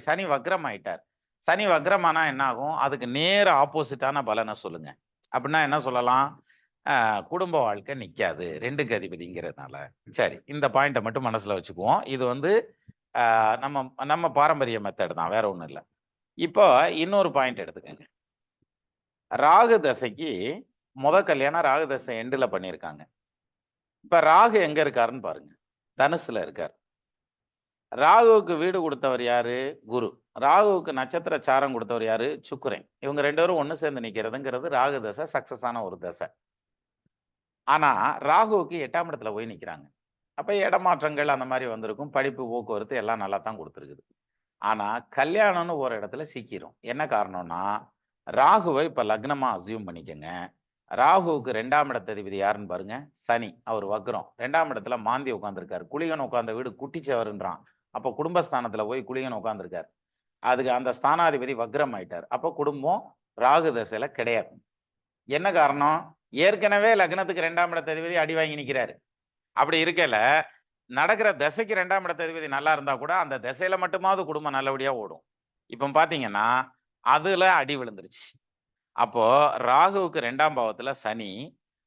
சனி வக்ரம் ஆயிட்டார். சனி வக்ரமானா என்ன ஆகும்? அதுக்கு நேர் ஆப்போசிட்டான பலனை சொல்லுங்க. அப்படின்னா என்ன சொல்லலாம்? குடும்ப வாழ்க்கை நிக்காது 2க்கு அதிபதிங்கிறதுனால. சரி, இந்த பாயிண்ட மட்டும் மனசுல வச்சுக்குவோம். இது வந்து நம்ம நம்ம பாரம்பரிய மெத்தட் தான், வேற ஒண்ணும் இல்ல. இப்போ இன்னொரு பாயிண்ட் எடுத்துக்கங்க. ராகு தசைக்கு கல்யாணம் ராகு தசை எண்டுல பண்ணியிருக்காங்க. இப்ப ராகு எங்க இருக்காருன்னு பாருங்க. தனுசுல இருக்கார். ராகுவுக்கு வீடு கொடுத்தவர் யாரு? குரு. ராகுவுக்கு நட்சத்திர சாரம் கொடுத்தவர் யாரு? சுக்கிரன். இவங்க 2 பேரும் ஒண்ணு சேர்ந்து நிக்கிறதுங்கிறது ராகு தசை சக்சஸ் ஆன ஒரு தசை. ஆனா ராகுவுக்கு 8ஆம் இடத்துல போய் நிக்கிறாங்க. அப்ப இடமாற்றங்கள் அந்த மாதிரி வந்திருக்கும். படிப்பு, போக்குவரத்து எல்லாம் நல்லா தான் கொடுத்துருக்குது. ஆனா கல்யாணம்னு ஒரு இடத்துல சிக்கிரும். என்ன காரணம்னா, ராகுவை இப்ப லக்னமா அஸ்யூம் பண்ணிக்கங்க. ராகுவுக்கு 2ஆம் இடத்ததிபதி யாருன்னு பாருங்க. சனி. அவர் வக்ரம். 2ஆம் இடத்துல மாந்தி உட்கார்ந்திருக்காரு. குளிகன் உட்கார்ந்த வீடு குட்டிச்சவருன்றான். அப்ப குடும்பஸ்தானத்துல போய் குளிகன் உட்கார்ந்திருக்காரு. அதுக்கு அந்த ஸ்தானாதிபதி வக்ரம் ஆயிட்டார். அப்ப குடும்பம் ராகு தசையில கிடையாது. என்ன காரணம்? ஏற்கனவே லக்னத்துக்கு 2ஆம் இடத்ததிபதி அடி வாங்கி நிக்கிறாரு. அப்படி இருக்கல, நடக்கிற தசைக்கு 2ஆம் இடத்ததிபதி நல்லா இருந்தா கூட அந்த திசையில மட்டுமாவது குடும்பம் நல்லபடியா ஓடும். இப்ப பாத்தீங்கன்னா அதுல அடி விழுந்துருச்சு. அப்போ ராகுவுக்கு 2ஆம் பாவத்துல சனி,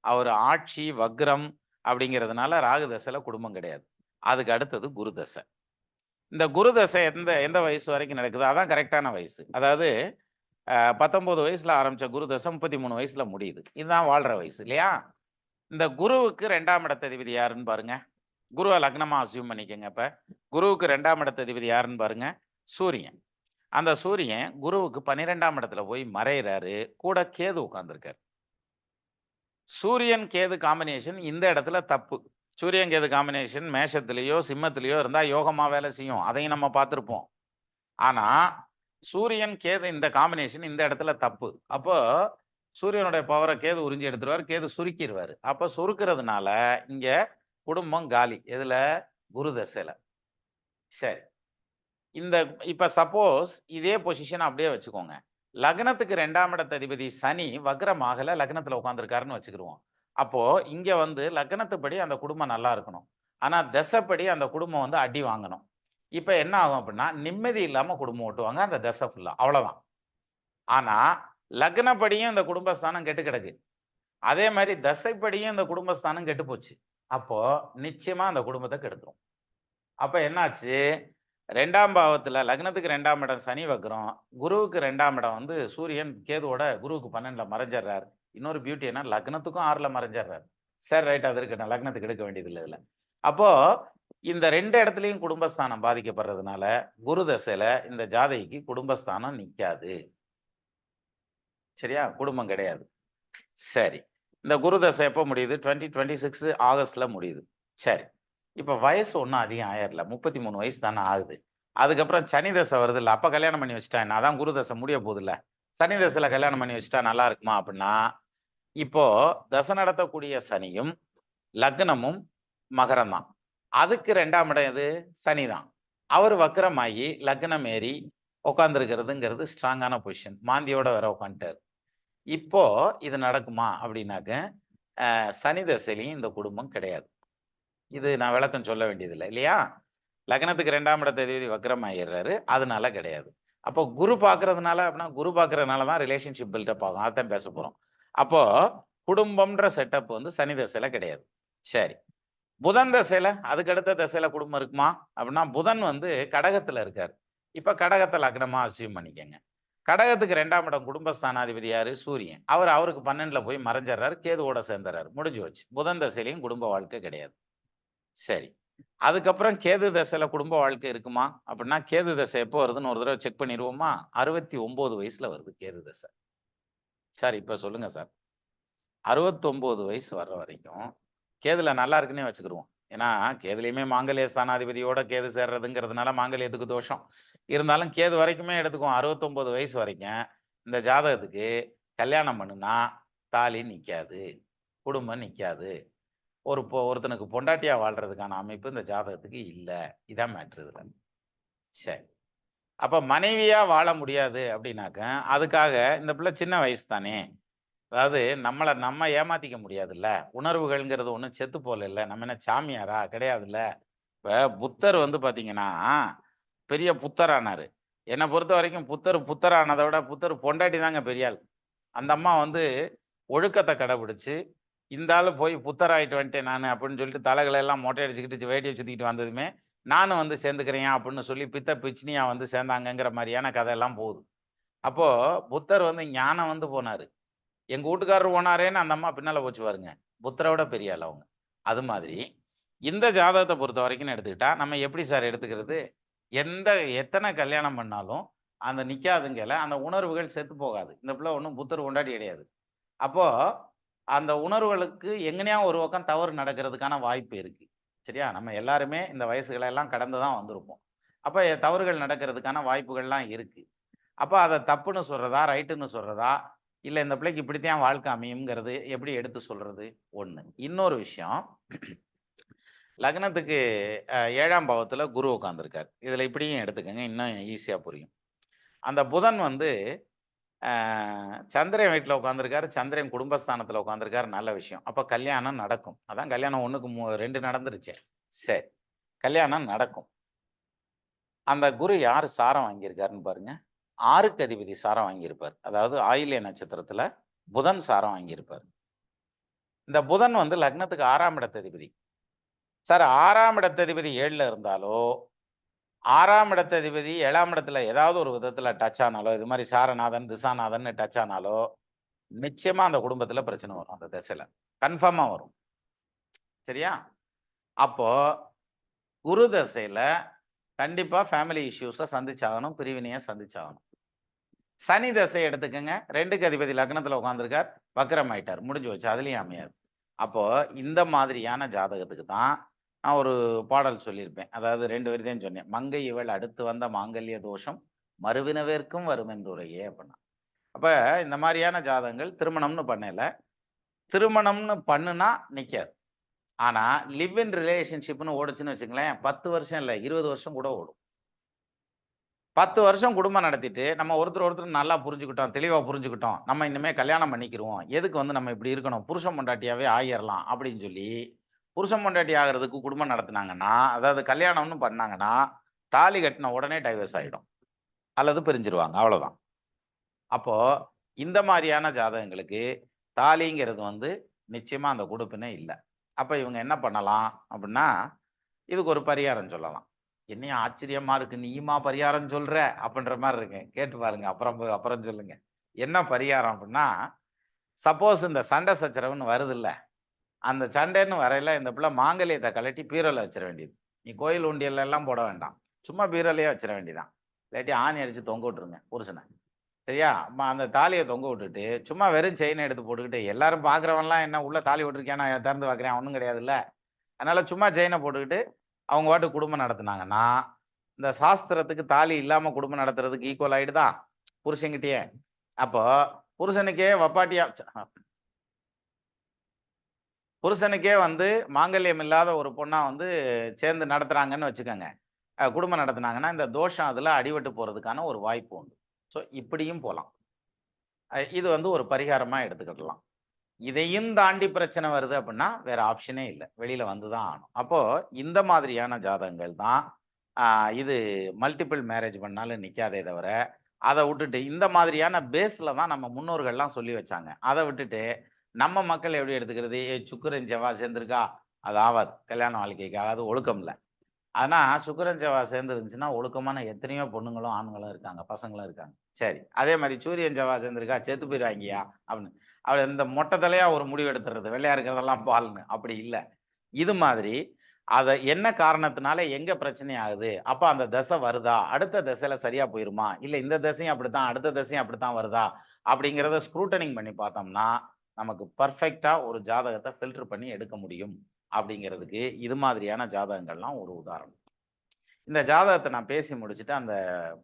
அவர் ஆட்சி வக்ரம் அப்படிங்கிறதுனால ராகு தசையில குடும்பம் கிடையாது. அதுக்கு அடுத்தது குரு தசை. இந்த குரு தசை எந்த எந்த வயசு வரைக்கும் நடக்குது? அதான் கரெக்டான வயசு. அதாவது 19 வயசுல ஆரம்பிச்ச குரு தசை 33 வயசுல முடியுது. இதுதான் வாழ்ற வயசு இல்லையா? இந்த குருவுக்கு 2ஆம் இடத்ததிபதி யாருன்னு பாருங்க. குருவ லக்னமா அஸ்யூம் பண்ணிக்கங்க இப்ப. குருவுக்கு 2ஆம் இடத்ததிபதி யாருன்னு பாருங்க. சூரியன். அந்த சூரியன் குருவுக்கு 12ஆம் இடத்துல போய் மறையிறாரு. கூட கேது உட்கார்ந்திருக்காரு. சூரியன் கேது காம்பினேஷன் இந்த இடத்துல தப்பு. சூரியன் கேது காம்பினேஷன் மேஷத்திலேயோ சிம்மத்திலேயோ இருந்தா யோகமா வேலை செய்யும். அதையும் நம்ம பார்த்திருப்போம். ஆனா சூரியன் கேது இந்த காம்பினேஷன் இந்த இடத்துல தப்பு. அப்போ சூரியனுடைய பவரை கேது உறிஞ்சி எடுத்துருவாரு. கேது சுருக்கிருவாரு. அப்ப சுருக்குறதுனால இங்க குடும்பம் காலி. எதுல? குரு தசையில. சரி. இந்த இப்ப சப்போஸ் இதே பொசிஷன் அப்படியே வச்சுக்கோங்க. லக்னத்துக்கு 2ஆம் இடத்த அதிபதி சனி வக்ரம் ஆகல, லக்னத்துல உட்கார்ந்திருக்காருன்னு வச்சுக்கிருவோம். அப்போ இங்க வந்து லக்னத்துப்படி அந்த குடும்பம் நல்லா இருக்கணும். ஆனா தசைப்படி அந்த குடும்பம் வந்து அடி வாங்கணும். இப்ப என்ன ஆகும் அப்படின்னா, நிம்மதி இல்லாம குடும்பம் ஓட்டுவாங்க அந்த தசை ஃபுல்லா. அவ்வளவுதான். ஆனா லக்னப்படியும் இந்த குடும்பஸ்தானம் கெட்டு கிடக்கு. அதே மாரி தசைப்படியும் இந்த குடும்பஸ்தானம் கெட்டு போச்சு. அப்போ நிச்சயமா அந்த குடும்பத்த கெடுத்துரும். அப்ப என்னாச்சு? 2ஆம் பாவத்துல லக்னத்துக்கு 2ஆம் இடம் சனி வக்ரம். குருவுக்கு 2ஆம் இடம் வந்து சூரியன் கேதுவோட குருவுக்கு 12ல மறைஞ்சர்றாரு. இன்னொரு பியூட்டி என்ன லக்னத்துக்கும் 6ல மறைஞ்சர்றாரு. சரி ரைட் அது இருக்கட்டும். லக்னத்துக்கு எடுக்க வேண்டியதில்ல இதுல. அப்போ இந்த 2 இடத்துலயும் குடும்பஸ்தானம் பாதிக்கப்படுறதுனால, குரு தசையில இந்த ஜாதகிக்கு குடும்பஸ்தானம் நிக்காது. சரியா? குடும்பம் கிடையாது. சரி. இந்த குரு தசை எப்போ முடியுது? 2026 ஆகஸ்ட்ல முடியுது. சரி. இப்ப வயசு ஒண்ணும் அதிகம் ஆயிரல. 33 வயசு தானே ஆகுது. அதுக்கப்புறம் சனி தசை வருதுல்ல. அப்ப கல்யாணம் பண்ணி வச்சுட்டா என்ன? அதான் குரு தசை முடிய போகுதுல்ல. சனி தசையில கல்யாணம் பண்ணி வச்சுட்டா நல்லா இருக்குமா? அப்படின்னா, இப்போ தசை நடத்தக்கூடிய சனியும், லக்னமும் மகரம் தான். அதுக்கு 2ஆம் இடம் எது? சனி தான். அவரு வக்ரமாகி லக்னம் ஏறி உட்கார்ந்திருக்கிறதுங்கிறது ஸ்ட்ராங்கான பொசிஷன். மாந்தியோட வேற உட்காந்துட்டாரு. இப்போ இது நடக்குமா? அப்படின்னாக்க, சனி தசையிலயும் இந்த குடும்பம் கிடையாது. இது நான் விளக்கம் சொல்ல வேண்டியதில்ல இல்லையா? லக்னத்துக்கு 2ஆம் இடத்த அதிபதி வக்ரம் ஆயிடுறாரு. அதனால கிடையாது. அப்போ குரு பார்க்கறதுனால அப்படின்னா, குரு பார்க்கறதுனால தான் ரிலேஷன்ஷிப் பில்டப் ஆகும். அதான் பேச போறோம். அப்போ குடும்பம்ன்ற செட்டப் வந்து சனி தசையில கிடையாது. சரி. புதன் தசையில அதுக்கு அடுத்த தசையில குடும்பம் இருக்குமா? அப்படின்னா புதன் வந்து கடகத்துல இருக்காரு. இப்ப கடகத்த லக்னமா அஸ்யூம் பண்ணிக்கங்க. கடகத்துக்கு 2ஆம் இடம் குடும்பஸ்தானாதிபதி யாரு? சூரியன். அவருக்கு 12ல போய் மறைஞ்சர்றாரு. கேதுவோட சேர்ந்துறாரு. முடிஞ்சு போச்சு. புதன் தசையிலயும் குடும்ப வாழ்க்கை கிடையாது. சரி. அதுக்கப்புறம் கேது தசையில குடும்ப வாழ்க்கை இருக்குமா? அப்படின்னா கேது தசை எப்போ வருதுன்னு ஒரு தடவ செக் பண்ணிருவோமா? 69 வயசுல வருது கேது தசை. சார் இப்ப சொல்லுங்க சார். 69 வயசு வர்ற வரைக்கும் கேதுல நல்லா இருக்குன்னே வச்சுக்கிருவோம். ஏன்னா கேதுலயுமே மாங்கல்ய ஸ்தானாதிபதியோட கேது சேர்றதுங்கிறதுனால மாங்கல்யத்துக்கு தோஷம். இருந்தாலும் கேது வரைக்குமே எடுத்துக்குவோம். 69 வயசு வரைக்கும் இந்த ஜாதகத்துக்கு கல்யாணம் பண்ணுனா தாலி நிக்காது. குடும்பம் நிக்காது. ஒருத்தனுக்கு பொண்டாட்டியா வாழ்றதுக்கான அமைப்பு இந்த ஜாதகத்துக்கு இல்ல. இதான் மேட்ரு இதுல. சரி. அப்ப மனைவியா வாழ முடியாது அப்படின்னாக்க, அதுக்காக இந்த பிள்ளை சின்ன வயசு தானே. அதாவது நம்ம ஏமாத்திக்க முடியாதுல்ல. உணர்வுகள்ங்கிறது ஒண்ணும் செத்து போகலைல்ல. நம்ம என்ன சாமியாரா? கிடையாதுல்ல. இப்ப புத்தர் வந்து பாத்தீங்கன்னா, பெரிய புத்தரானாரு. என்ன பொறுத்தவரைக்கும் புத்தர் ஆனத விட புத்தர் பொண்டாட்டி தாங்க பெரிய ஆள். அந்த அம்மா வந்து ஒழுக்கத்த கடைபிடிச்சு, இந்த ஆளு போய் புத்தர் ஆயிட்டு வந்துட்டேன் நானு அப்படின்னு சொல்லிட்டு தலைகள எல்லாம் மொட்டை அடிச்சுக்கிட்டு, வேட்டிய சுத்திக்கிட்டு வந்ததுமே, நானும் வந்து சேர்ந்துக்கிறேன் அப்படின்னு சொல்லி பிச்சினியா வந்து சேர்ந்தாங்கங்கிற மாரியான கதையெல்லாம் போகுது. அப்போ புத்தர் வந்து ஞானம் வந்து போனாரு. எங்க வூட்டுக்காரர் போனாரேன்னு அந்த அம்மா பின்னால போச்சு பாருங்க. புத்தரை விட பெரிய ஆள் அவங்க. அது மாதிரி இந்த ஜாதகத்த பொறுத்தவரைக்கும்னு எடுத்துக்கிட்டா, நம்ம எப்படி சார் எடுத்துக்கிறது? எத்தன கல்யாணம் பண்ணாலும், அந்த நிக்காதுங்கல அந்த உணர்வுகள் செத்து போகாது. இந்த பிள்ளை ஒண்ணும் புத்தர் பொண்டாட்டி கிடையாது. அப்போ அந்த உணர்வுகளுக்கு எங்கனையா ஒரு பக்கம் தவறு நடக்கிறதுக்கான வாய்ப்பு இருக்கு. சரியா? நம்ம எல்லாருமே இந்த வயசுகள எல்லாம் கடந்து தான் வந்திருப்போம். அப்ப தவறுகள் நடக்கிறதுக்கான வாய்ப்புகள்லாம் இருக்கு. அப்ப அத தப்புன்னு சொல்றதா, ரைட்டுன்னு சொல்றதா, இல்ல இந்த பிள்ளைக்கு இப்படித்தான் வாழ்க்கை அமையும்ங்கிறது எப்படி எடுத்து சொல்றது? ஒண்ணு. இன்னொரு விஷயம், லக்னத்துக்கு 7ஆம் பாவத்துல குரு உட்கார்ந்திருக்காரு. இதுல இப்படியும் எடுத்துக்கங்க. இன்னும் ஈஸியா புரியும். அந்த புதன் வந்து சந்திரன் வீட்ல உட்கார்ந்திருக்காரு. சந்திரன் குடும்பஸ்தானத்துல உட்கார்ந்திருக்காரு. நல்ல விஷயம். அப்ப கல்யாணம் நடக்கும். அதான் கல்யாணம் 1க்கு 2 நடந்துருச்சே. சரி. கல்யாணம் நடக்கும். அந்த குரு யாரு சாரம் வாங்கியிருக்காருன்னு பாருங்க. 6க்கு அதிபதி சாரம் வாங்கியிருப்பார். அதாவது ஆயில்ய நட்சத்திரத்துல புதன் சாரம் வாங்கியிருப்பார். இந்த புதன் வந்து லக்னத்துக்கு 6ஆம் இடத்ததிபதி. சார் 6ஆம் இடத்ததிபதி 7ல இருந்தாலோ, 6ஆம் இடத்ததிபதி 7ஆம் இடத்துல ஏதாவது ஒரு விதத்துல டச் ஆனாலோ, இது மாரி சாரநாதன், திசாநாதன்னு டச் ஆனாலோ, நிச்சயமா அந்த குடும்பத்துல பிரச்சனை வரும் அந்த திசையில. கன்ஃபார்மா வரும். சரியா? அப்போ குரு தசையில கண்டிப்பா ஃபேமிலி இஷ்யூஸ சந்திச்சாகணும். பிரிவினைய சந்திச்சாகணும். சனி தசை எடுத்துக்கங்க. 2க்கு அதிபதி லக்னத்துல உட்கார்ந்திருக்கார். வக்ரம் ஆயிட்டார். முடிஞ்சு போச்சு. அதுலயும் அமையாது. அப்போ இந்த மாதிரியான ஜாதகத்துக்கு தான் நான் ஒரு பாடல் சொல்லியிருப்பேன். அதாவது 2 வரி தான் சொன்னேன். மங்கை இவள் அடுத்து வந்த மாங்கல்ய தோஷம் மறுவினவேற்கும் வரும் என்றுரையே அப்படின்னா. அப்ப இந்த மாதிரியான ஜாதகங்கள் திருமணம்னு பண்ணல, திருமணம்னு பண்ணுனா நிக்காது. ஆனா லிவ் இன் ரிலேஷன்ஷிப்னு ஓடுச்சுன்னு வச்சுங்களேன், 10 வருஷம் இல்ல 20 வருஷம் கூட ஓடும். 10 வருஷம் குடும்பம் நடத்திட்டு நம்ம ஒருத்தர் நல்லா புரிஞ்சுக்கிட்டோம், தெளிவா புரிஞ்சுக்கிட்டோம், நம்ம இனிமே கல்யாணம் பண்ணிக்கிருவோம், எதுக்கு வந்து நம்ம இப்படி இருக்கணும், புருஷன் பொண்டாட்டியாவே ஆயிரலாம் அப்படின்னு சொல்லி புருஷன் பொண்டாட்டி ஆகிறதுக்கு குடும்பம் நடத்துனாங்கன்னா, அதாவது கல்யாணம்னு பண்ணாங்கன்னா, தாலி கட்டின உடனே டைவர்ஸ் ஆயிடும் அல்லது பிரிஞ்சிருவாங்க, அவ்வளவுதான். அப்போ இந்த மாதிரியான ஜாதகங்களுக்கு தாலிங்கிறது வந்து நிச்சயமா அந்த கொடுப்பினே இல்லை. அப்ப இவங்க என்ன பண்ணலாம் அப்படின்னா, இதுக்கு ஒரு பரிகாரம் சொல்லலாம். என்னையும் ஆச்சரியமா இருக்கு, நீயுமா பரிகாரம் சொல்ற அப்படின்ற மாதிரி இருக்கு. கேட்டு பாருங்க, அப்புறம் சொல்லுங்க. என்ன பரிகாரம் அப்படின்னா, சப்போஸ் இந்த சண்டை சச்சரவுன்னு வருது இல்ல, அந்த சண்டைன்னு வரையில இந்த பிள்ளை மாங்கல்யத்தை கழட்டி பீரோல வச்சிட வேண்டியது. நீ கோயில் உண்டியல்ல எல்லாம் போட வேண்டாம், சும்மா பீரோலயே வச்சிட வேண்டியதான். இல்லாட்டி ஆணி அடிச்சு தொங்க விட்டுருங்க புருஷனை, சரியா? அந்த தாலியை தொங்க விட்டுட்டு சும்மா வெறும் செயினை எடுத்து போட்டுக்கிட்டு, எல்லாரும் பாக்குறவன்லாம் என்ன உள்ள தாலி விட்டுருக்கேன் நான் திறந்து பாக்குறேன் ஒன்றும் கிடையாதுல்ல, அதனால சும்மா செயினை போட்டுக்கிட்டு அவங்க பாட்டு குடும்பம் நடத்துனாங்கன்னா, இந்த சாஸ்திரத்துக்கு தாலி இல்லாம குடும்பம் நடத்துறதுக்கு ஈக்குவல் ஆயிடுதா புருஷன்கிட்டயே? அப்போ புருஷனுக்கே வப்பாட்டியா, புருஷனுக்கே வந்து மாங்கல்யம் இல்லாத ஒரு பொண்ணா வந்து சேர்ந்து நடத்துறாங்கன்னு வச்சுக்கோங்க, குடும்பம் நடத்துனாங்கன்னா இந்த தோஷம் அதுல அடிபட்டு போறதுக்கான ஒரு வாய்ப்பு உண்டு. ஸோ இப்படியும் போகலாம். இது வந்து ஒரு பரிகாரமா எடுத்துக்கிடலாம். இதையும் தாண்டி பிரச்சனை வருது அப்படின்னா வேற ஆப்ஷனே இல்லை, வெளியில வந்துதான் ஆகணும். அப்போ இந்த மாதிரியான ஜாதகங்கள் தான் இது மல்டிபிள் மேரேஜ் பண்ணாலும் நிக்காதே தவிர, அதை விட்டுட்டு இந்த மாதிரியான பேஸ்ல தான் நம்ம முன்னோர்கள்லாம் சொல்லி வச்சாங்க. அதை விட்டுட்டு நம்ம மக்கள் எப்படி எடுத்துக்கிறது, சுக்கிரன் செவ்வாய் சேர்ந்திருக்கா அது ஆகாது, கல்யாண வாழ்க்கைக்கு ஆகாது, ஒழுக்கம் இல்லை. ஆனா சுக்கிரன் செவ்வாய் சேர்ந்து இருந்துச்சுன்னா ஒழுக்கமான எத்தனையோ பொண்ணுங்களும் ஆண்களும் இருக்காங்க, பசங்களும் இருக்காங்க. சரி, அதே மாதிரி சூரியன் செவ்வாய் சேர்ந்திருக்கா செத்து போயிடுவாங்கயா அப்படின்னு அவர் இந்த மொட்டை தலையா ஒரு முடிவு எடுத்துறது, வெள்ளையா இருக்கிறதெல்லாம் பால்னு அப்படி இல்லை. இது மாதிரி அதை என்ன காரணத்தினால எங்க பிரச்சனை ஆகுது, அப்ப அந்த தசை வருதா, அடுத்த தசையில சரியா போயிருமா, இல்ல இந்த தசையும் அப்படித்தான் அடுத்த தசையும் அப்படித்தான் வருதா அப்படிங்கிறத ஸ்க்ரூட்டனிங் பண்ணி பார்த்தோம்னா நமக்கு பர்ஃபெக்டா ஒரு ஜாதகத்தை ஃபில்டர் பண்ணி எடுக்க முடியும். அப்படிங்கிறதுக்கு இது மாதிரியான ஜாதகங்கள்லாம் ஒரு உதாரணம். இந்த ஜாதகத்தை நான் பேசி முடிச்சுட்டு அந்த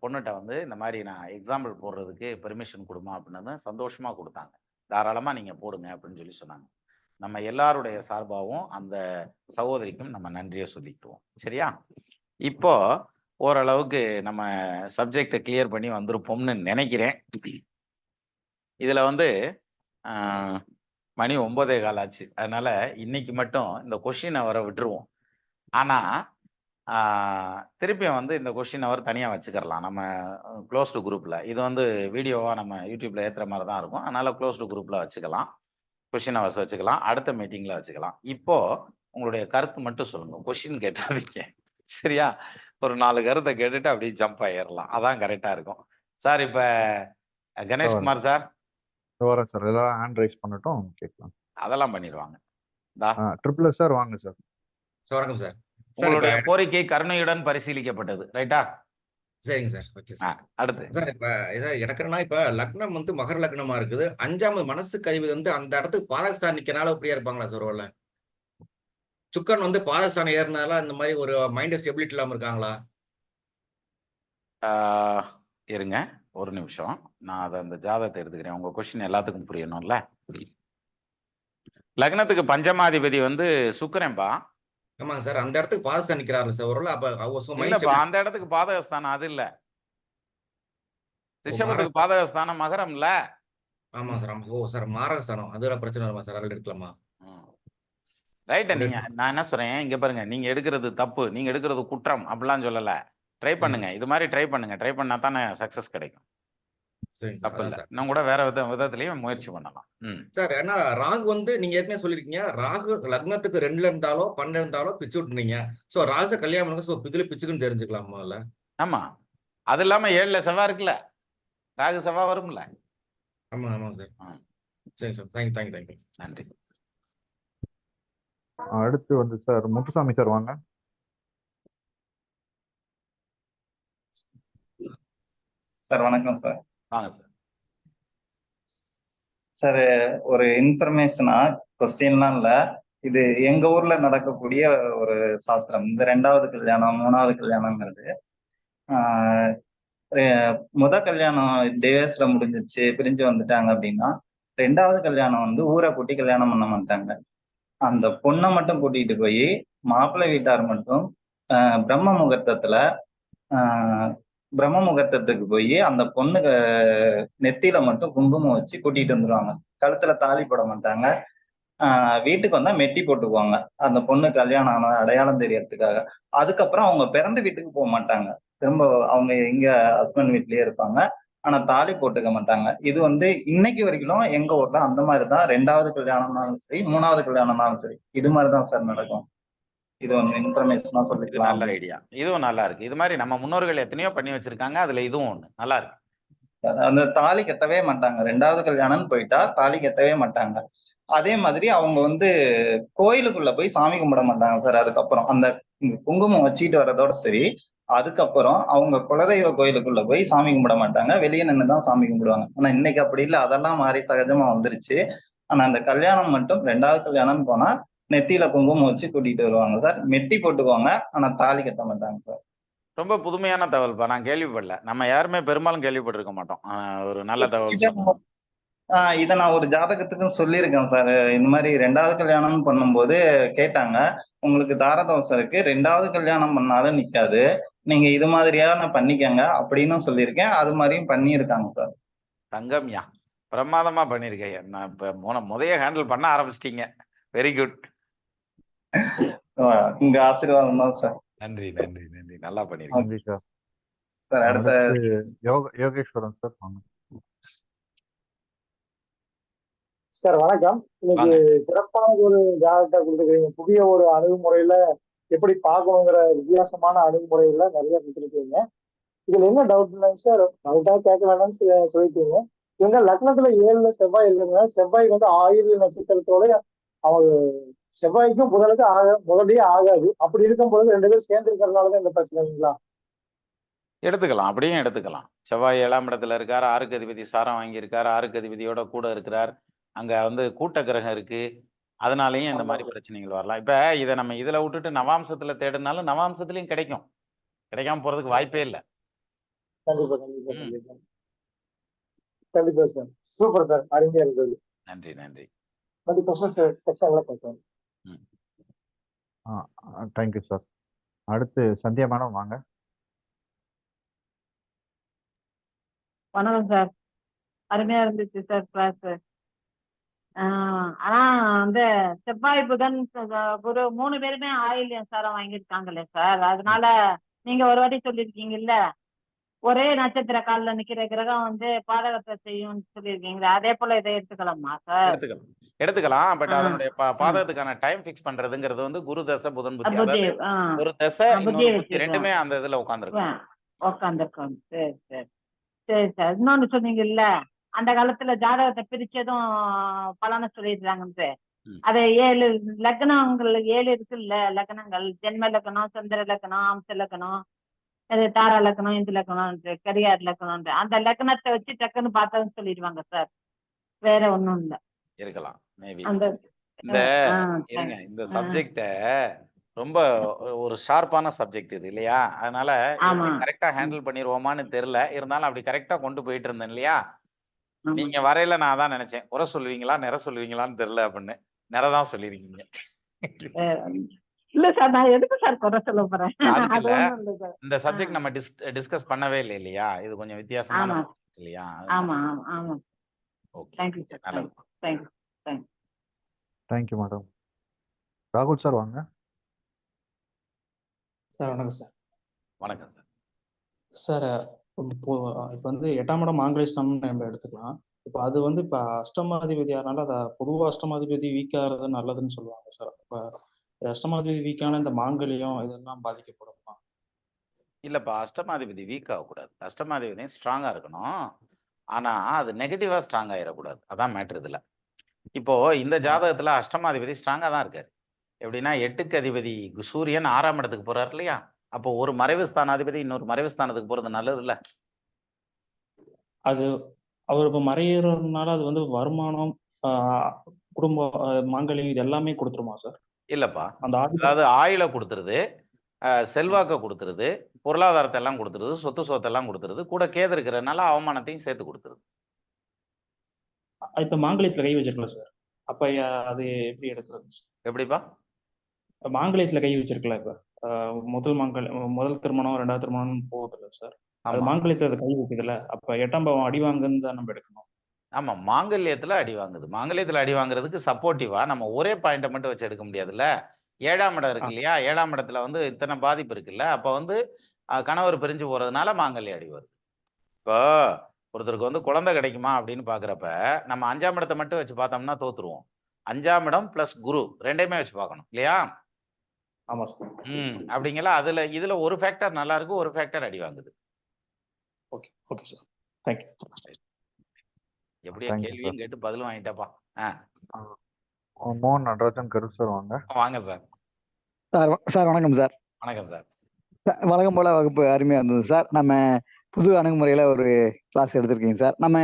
பொண்ணுகிட்ட வந்து இந்த மாதிரி நான் எக்ஸாம்பிள் போடுறதுக்கு பெர்மிஷன் கொடுமா அப்படின்னு சந்தோஷமா கொடுத்தாங்க. தாராளமா நீங்க போடுங்க அப்படின்னு சொல்லி சொன்னாங்க. நம்ம எல்லாருடைய சார்பாகவும் அந்த சகோதரிக்கும் நம்ம நன்றியை சொல்லிக்குவோம், சரியா? இப்போ ஓரளவுக்கு நம்ம சப்ஜெக்டை கிளியர் பண்ணி வந்திருப்போம்னு நினைக்கிறேன். இதுல வந்து மணி 9:15 ஆச்சு, அதனால இன்னைக்கு மட்டும் இந்த கொஸ்டின் அவரை விட்டுருவோம். ஆனா திருப்பியும் வந்து இந்த கொஸ்டின் அவர் தனியா வச்சுக்கலாம் நம்ம க்ளோஸ்டு குரூப்ல. இது வந்து வீடியோவா நம்ம யூடியூப்ல ஏத்துற மாதிரி தான் இருக்கும், அதனால க்ளோஸ்டு குரூப்ல வச்சுக்கலாம், கொஸ்டின் அவர்ஸ் வச்சுக்கலாம், அடுத்த மீட்டிங்ல வச்சுக்கலாம். இப்போ உங்களுடைய கருத்து மட்டும் சொல்லுங்க, கொஸ்டின் கேட்டாதீங்க, சரியா? ஒரு 4 கருத்தை கேட்டுட்டு அப்படியே ஜம்ப் ஆயிடலாம், அதான் கரெக்டா இருக்கும். சார் இப்ப கணேஷ்குமார் சார் வரேன் சார், எல்லாரும் ஹேண்ட் ரைஸ் பண்ணட்டும் கேட்கலாம். அதெல்லாம் பண்ணிடுவாங்க. ட்ரிபிள் சார் வாங்க சார். வணக்கம் சார். உங்களுடைய கோரிக்கை கருணையுடன் பரிசீலிக்கப்பட்டது, ரைட்டா? சரிங்க சார், ஓகே சார். அடுத்து சார் இப்ப எனக்கு என்னன்னா, இப்ப லக்னம் வந்து மகர லக்னமா இருக்குது, 5ஆவது மனசுக்கு அதிபதி வந்து அந்த இடத்துக்கு பாதகஸ்தானம் நிக்கிறனால இப்படியா இருப்பாங்களா சார்? ஒருவேளை சுக்கரன் வந்து பாதகஸ்தானம் ஏறினால அந்த மாதிரி ஒரு மைண்ட் ஸ்டெபிலிட்டி இல்லாம இருக்காங்களா? இருங்க ஒரு நிமிஷம், நான் அதை அந்த ஜாதகத்தை எடுத்துக்கிறேன், உங்க கொஸ்டின் எல்லாத்துக்கும் புரியணும்ல. லக்னத்துக்கு பஞ்சமாதிபதி வந்து சுக்கிரன்பா. ஆமாங்க சார், அந்த இடத்துக்கு பாதகஸ்தானம் நிக்கிறாரு சார். ஒருவேளை இல்லப்பா, அந்த இடத்துக்கு பாதகஸ்தானம் அது இல்ல, ரிஷபத்துக்கு பாதகஸ்தானம் மகரம் இல்ல. ஆமா சார், ஆமா. ஓ சார், மாரகஸ்தானம் அதுல பிரச்சனை இல்லமா சார், அதில் எடுக்கலாமா? ரைட்டா? நீங்க நான் என்ன சொல்றேன், இங்க பாருங்க, நீங்க எடுக்கிறது தப்பு, நீங்க எடுக்கிறது குற்றம் அப்படிலாம் சொல்லல. ட்ரை பண்ணுங்க, இது மாதிரி ட்ரை பண்ணுங்க, ட்ரை பண்ணா தானே சக்சஸ் கிடைக்கும். தப்பு இல்ல, இன்னும் கூட வேற விதத்திலயும் முயற்சி பண்ணலாம். சார் ஏன்னா ராகு வந்து நீங்க ஏற்கனவே சொல்லிருக்கீங்க, ராகு லக்னத்துக்கு 2ல இருந்தாலோ 12 இருந்தாலோ பிச்சு விட்டுறீங்க. சோ ராகு கல்யாணம் சோ இதுல பிச்சுக்குன்னு தெரிஞ்சுக்கலாமா? இல்ல ஆமா, அது இல்லாம 7ல செவ்வாய் இருக்குல்ல, ராகு செவ்வாய் வரும்ல. ஆமா ஆமா சார். சரி சார், தேங்க்யூ. நன்றி. அடுத்து வந்து சார் முத்துசாமி சார் வாங்க. சார் வணக்கம் சார். வாங்க சார். சார் ஒரு இன்ஃபர்மேஷனா, கொஸ்டின்லாம் இல்ல, இது எங்க ஊர்ல நடக்கக்கூடிய ஒரு சாஸ்திரம். இந்த 2வது கல்யாணம் 3வது கல்யாணம்ங்கிறது முத கல்யாணம் டிவேஸ்ல முடிஞ்சிச்சு, பிரிஞ்சு வந்துட்டாங்க அப்படின்னா, 2வது கல்யாணம் வந்து ஊரை கூட்டி கல்யாணம் பண்ண மாட்டாங்க. அந்த பொண்ணை மட்டும் கூட்டிட்டு போய் மாப்பிள்ளை வீட்டார் மட்டும் பிரம்ம முகூர்த்தத்துல பிரம்ம முகூர்த்தத்துக்கு போய் அந்த பொண்ணுக்கு நெத்தியில மட்டும் குங்குமம் வச்சு கூட்டிட்டு வந்துருவாங்க. கழுத்துல தாலி போட மாட்டாங்க. வீட்டுக்கு வந்தா மெட்டி போட்டுக்குவாங்க, அந்த பொண்ணு கல்யாணம் ஆன அடையாளம் தெரியறதுக்காக. அதுக்கப்புறம் அவங்க பிறந்த வீட்டுக்கு போக மாட்டாங்க. திரும்ப அவங்க இங்க ஹஸ்பண்ட் வீட்லயே இருப்பாங்க. ஆனா தாலி போட்டுக்க மாட்டாங்க. இது வந்து இன்னைக்கு வரைக்கும் எங்க ஊர்ல அந்த மாதிரிதான் 2வது கல்யாணம்னாலும் சரி, 3வது கல்யாணம்னாலும் சரி, இது மாதிரிதான் சார் நடக்கும். இது ஒண்ணு இன்ஃபர்மேஷனா இது சொல்லிக்கலாம். நல்ல ஐடியா. இதுவும் நல்லா இருக்கு. இது மாதிரி நம்ம முன்னோர்கள் எத்தனையோ பண்ணி வச்சிருக்காங்க. அதுல இதுவும் ஒண்ணு நல்லா இருக்கு. அந்த தாலி கட்டவே மாட்டாங்க. 2வது கல்யாணம்னு போயிட்டா தாலி கட்டவே மாட்டாங்க. அதே மாதிரி அவங்க வந்து கோயிலுக்குள்ள போய் சாமி கும்பிட மாட்டாங்க சார். அதுக்கப்புறம் அந்த குங்குமம் வச்சுக்கிட்டு வர்றதோட சரி, அதுக்கப்புறம் அவங்க குலதெய்வ கோயிலுக்குள்ள போய் சாமி கும்பிட மாட்டாங்க. வெளியே நின்றுதான் சாமி கும்பிடுவாங்க. ஆனா இன்னைக்கு அப்படி இல்லை, அதெல்லாம் மாறி சகஜமா வந்துருச்சு. ஆனா அந்த கல்யாணம் மட்டும் 2வது கல்யாணம் போனா நெத்தியில குங்குமம் வச்சு கூட்டிட்டு வருவாங்க சார். மெட்டி போட்டுக்குவாங்க, ஆனா தாலி கட்ட மாட்டாங்க சார். ரொம்ப புதுமையான தகவல்ப்பா. நான் கேள்விப்படல. நம்ம யாருமே பெரும்பாலும் கேள்விப்பட்டிருக்க மாட்டோம். ஒரு நல்ல தகவல் சொன்னீங்க. இதை நான் ஒரு ஜாதகத்துக்கும் சொல்லியிருக்கேன் சார். இந்த மாதிரி 2வது கல்யாணம் பண்ணும்போது கேட்டாங்க, உங்களுக்கு தாரதோஷம் இருக்கு, 2வது கல்யாணம் பண்ணாலும் நிக்காது, நீங்க இது மாதிரியான பண்ணிக்கங்க அப்படின்னு சொல்லியிருக்கேன். அது மாதிரியும் பண்ணியிருக்காங்க சார். தங்கம்யா, பிரமாதமா பண்ணிருக்கீங்க. நான் இப்ப முதைய ஹேண்டில் பண்ண ஆரம்பிச்சிட்டீங்க. Very good. உங்க ஆசீர்வாதம் தான் சார். நன்றி நன்றி நன்றி. நல்லா பண்ணிருக்கீங்க. நன்றி சார். சார் அடுத்த யோகேஸ்வரன் சார் வாங்க. சார் வணக்கம். இன்னைக்கு வாங்க. சிறப்பான ஒரு ஜாதகத்தை கொடுத்துருக்கீங்க. புதிய ஒரு அணுகுமுறையில எப்படி பார்க்கணுங்கிற வித்தியாசமான அணுகுமுறையில நிறைய கொடுத்துருக்கீங்க. இதுல என்ன டவுட் இல்லைங்க சார், டவுட்டா கேட்க வேணாம்னு சொல்லிட்டீங்க. இவங்க லக்னத்துல 7ல செவ்வாய் இருக்குங்க. செவ்வாய் வந்து ஆயுள் நட்சத்திரத்தோட அவங்க செவ்வாய்க்கும் புதனுக்கும் முதலே ஆகாது. அப்படி இருக்கும்போது 2 பேரும் சேர்ந்து இருக்கிறதுனாலதான் இந்த பிரச்சனைங்களா? எடுத்துக்கலாம், அப்படியும் எடுத்துக்கலாம். செவ்வாய் 7ஆம் இடத்துல இருக்கார், 6க்கு அதிபதி சாரம் வாங்கியிருக்கார், 6க்கு அதிபதியோட கூட இருக்கிறார். அங்க வந்து கூட்ட கிரகம் இருக்கு. அதனாலயும் இந்த மாதிரி பிரச்சனைகள் வரலாம். இப்ப இதை நம்ம இதுல விட்டுட்டு நவாம்சத்துல தேடினாலும் நவாம்சத்துலயும் கிடைக்கும். கிடைக்காம போறதுக்கு வாய்ப்பே இல்லை. கண்டிப்பா கண்டிப்பா கண்டிப்பா கண்டிப்பா சார். சூப்பர் சார், அருமையா இருக்குது. நன்றி நன்றி. கண்டிப்பா சார், செஷன்ல பார்க்கலாம். Thank you sir. அடுத்து சந்தியா மேடம் வாங்க. வணக்கம் சார். அருமையா இருந்துச்சு சார் கிளாஸ். ஆனா வந்து செவ்வாய் புதன் குரு 3 பேருமே ஆயில்யம் சாரம் வாங்கியிருக்காங்களே சார். அதனால நீங்க ஒரு வாட்டி சொல்லியிருக்கீங்கல்ல, ஒரே நட்சத்திர காலில் நிக்கிற கிரகம் வந்து பாதகத்தை செய்யும் சொல்லியிருக்கீங்களா, அதே போல இதை எடுத்துக்கலாமா சார்? எடுத்துக்கலாம். பட் அதனுடைய பாதகத்துக்கான டைம் பிக்ஸ் பண்றதுங்கிறது வந்து குரு தசை புதன் புத்தி. அதாவது ஒரு தசை இன்னொரு புத்தி ரெண்டுமே அந்த இதுல உட்காந்துருக்கோம். சரி சரி சரி சார். இன்னொன்னு சொன்னீங்கல்ல, அந்த காலத்துல ஜாதகத்தை பிரிச்சதும் பலனை சொல்லிடுறாங்க. அது 7 லக்னங்கள் 7 இருக்குல்ல, லக்னங்கள் ஜென்ம லக்னம், சந்திர லக்னம், அம்ச லக்னம், தாரா லக்னம், இந்து லக்னம், கரியார் லக்னம், அந்த லக்னத்தை வச்சு டக்குன்னு பார்த்ததுன்னு சொல்லிடுவாங்க சார். வேற ஒண்ணும் இல்ல. இருக்கலாம் மேபி. அந்த இந்த சப்ஜெக்ட ரொம்ப ஒரு ஷார்ப்பான சப்ஜெக்ட் இது இல்லையா? அதனால கரெக்டா ஹேண்டில் பண்ணிடுவோமான்னு தெரியல. இருந்தாலும் அப்படி கரெக்டா கொண்டு போயிட்டு இருந்தேன் இல்லையா? நீங்க வரையில நான் அதான் நினைச்சேன், குறை சொல்லுவீங்களா நிற சொல்லுவீங்களான்னு தெரியல அப்படின்னு. நிறதான் சொல்லிருக்கீங்க. இல்ல சார், நான் எதுக்கு சார் குறை சொல்ல போறேன்? இந்த சப்ஜெக்ட் நம்ம டிஸ்கஸ் பண்ணவே இல்லை இல்லையா? இது கொஞ்சம் வித்தியாசமான சப்ஜெக்ட் இல்லையா? ஆமா ஆமா. Okay, thank you sir. நல்லது. Thank you madam. ராகுல் சார் வாங்க. சார் வணக்கம் சார். வணக்கம் சார். சார் இப்போ வந்து 8ஆம் இடம் மாங்கலிஸ்தானம்னு நம்ம எடுத்துக்கலாம். இப்போ அது வந்து இப்போ அஷ்டமாதிபதி ஆனால அதை பொதுவாக அஷ்டமாதிபதி வீக்காகிறது நல்லதுன்னு சொல்லுவாங்க சார். இப்போ அஷ்டமாதிபதி வீக்கான இந்த மாங்கல்யம் இதெல்லாம் பாதிக்கப்படுமா? இல்லப்பா, அஷ்டமாதிபதி வீக் ஆகக்கூடாது. அஷ்டமாதிபதி ஸ்ட்ராங்கா இருக்கணும். ஆனா அது நெகட்டிவா ஸ்ட்ராங் ஆயிடக்கூடாது. அதான் மேட்ரு இதுல. இப்போ இந்த ஜாதகத்துல அஷ்டமாதிபதி ஸ்ட்ராங்கா தான் இருக்காரு. எப்படின்னா 8க்கு அதிபதி சூரியன் 6ஆம் இடத்துக்கு போறாரு இல்லையா? அப்போ ஒரு மறைவு ஸ்தானாதிபதி இன்னொரு மறைவு ஸ்தானத்துக்கு போறது நல்லது இல்ல? அது அவர் இப்போ மறையிறதுனால அது வந்து வருமானம், குடும்ப மாங்கல்யம் இது எல்லாமே கொடுத்துருமா சார்? இல்லப்பா, அதாவது ஆயுள கொடுத்துருது. செல்வாக்க கொடுத்துருது, பொருளாதாரத்தை எல்லாம் கொடுத்துருது, சொத்தெல்லாம் கொடுத்துருது, கூட கேது இருக்கிறதுனால அவமானத்தையும் சேர்த்து கொடுத்துருது. இப்ப மாங்கல்யத்துல கை வச்சிருக்கல சார், அப்ப அது எப்படி எடுக்கிறது? எப்படிப்பா? மாங்கல்யத்துல கை வச்சிருக்கல இப்ப முதல் திருமணம் 2வது திருமணம் போகுதுல்ல சார், அது ஆமா மாங்கல்யத்துல அது கை வைக்குதுல்ல, அப்ப 8ஆம் பாவம் அடி வாங்குன்னு தான் நம்ம எடுக்கணும். ஆமா, மாங்கல்யத்துல அடி வாங்குது. மாங்கல்யத்துல அடி வாங்குறதுக்கு சப்போர்ட்டிவா நம்ம ஒரே பாயிண்ட்டை மட்டும் வச்சு எடுக்க முடியாதுல்ல. 7ஆம் இடம் இருக்கு இல்லையா, 7ஆம் இடத்துல வந்து இத்தனை பாதிப்பு இருக்குல்ல, அப்ப வந்து கணவர் பிரிஞ்சு போறதுனால மாங்கல்ய அடி வருது. இப்போ ஒருத்தருக்கு வந்து குழந்தை கிடைக்குமா அப்படின்னு பாக்குறப்ப நம்ம 5ஆம் இடத்தை மட்டும் வச்சு பார்த்தோம்னா தோத்துருவோம். 5ஆம் இடம் பிளஸ் குரு ரெண்டையுமே வச்சு பார்க்கணும் இல்லையா? ஆமா சார். அப்படிங்களா? இதுல ஒரு ஃபேக்டர் நல்லா இருக்கு, ஒரு ஃபேக்டர் அடி வாங்குது. Okay okay sir, thank you. எப்படியா கேள்வியும் கேட்டு பதிலும் வாங்கிட்டப்பா. மோகன் நடராஜன் கரு சார் வாங்க. வாங்க சார். சார் வணக்கம் சார். வணக்கம் சார். வழக்கம் போல வகுப்பு அருமையா இருந்தது சார். நம்ம புது அணுகுமுறையில ஒரு கிளாஸ் எடுத்திருக்கீங்க சார். நம்ம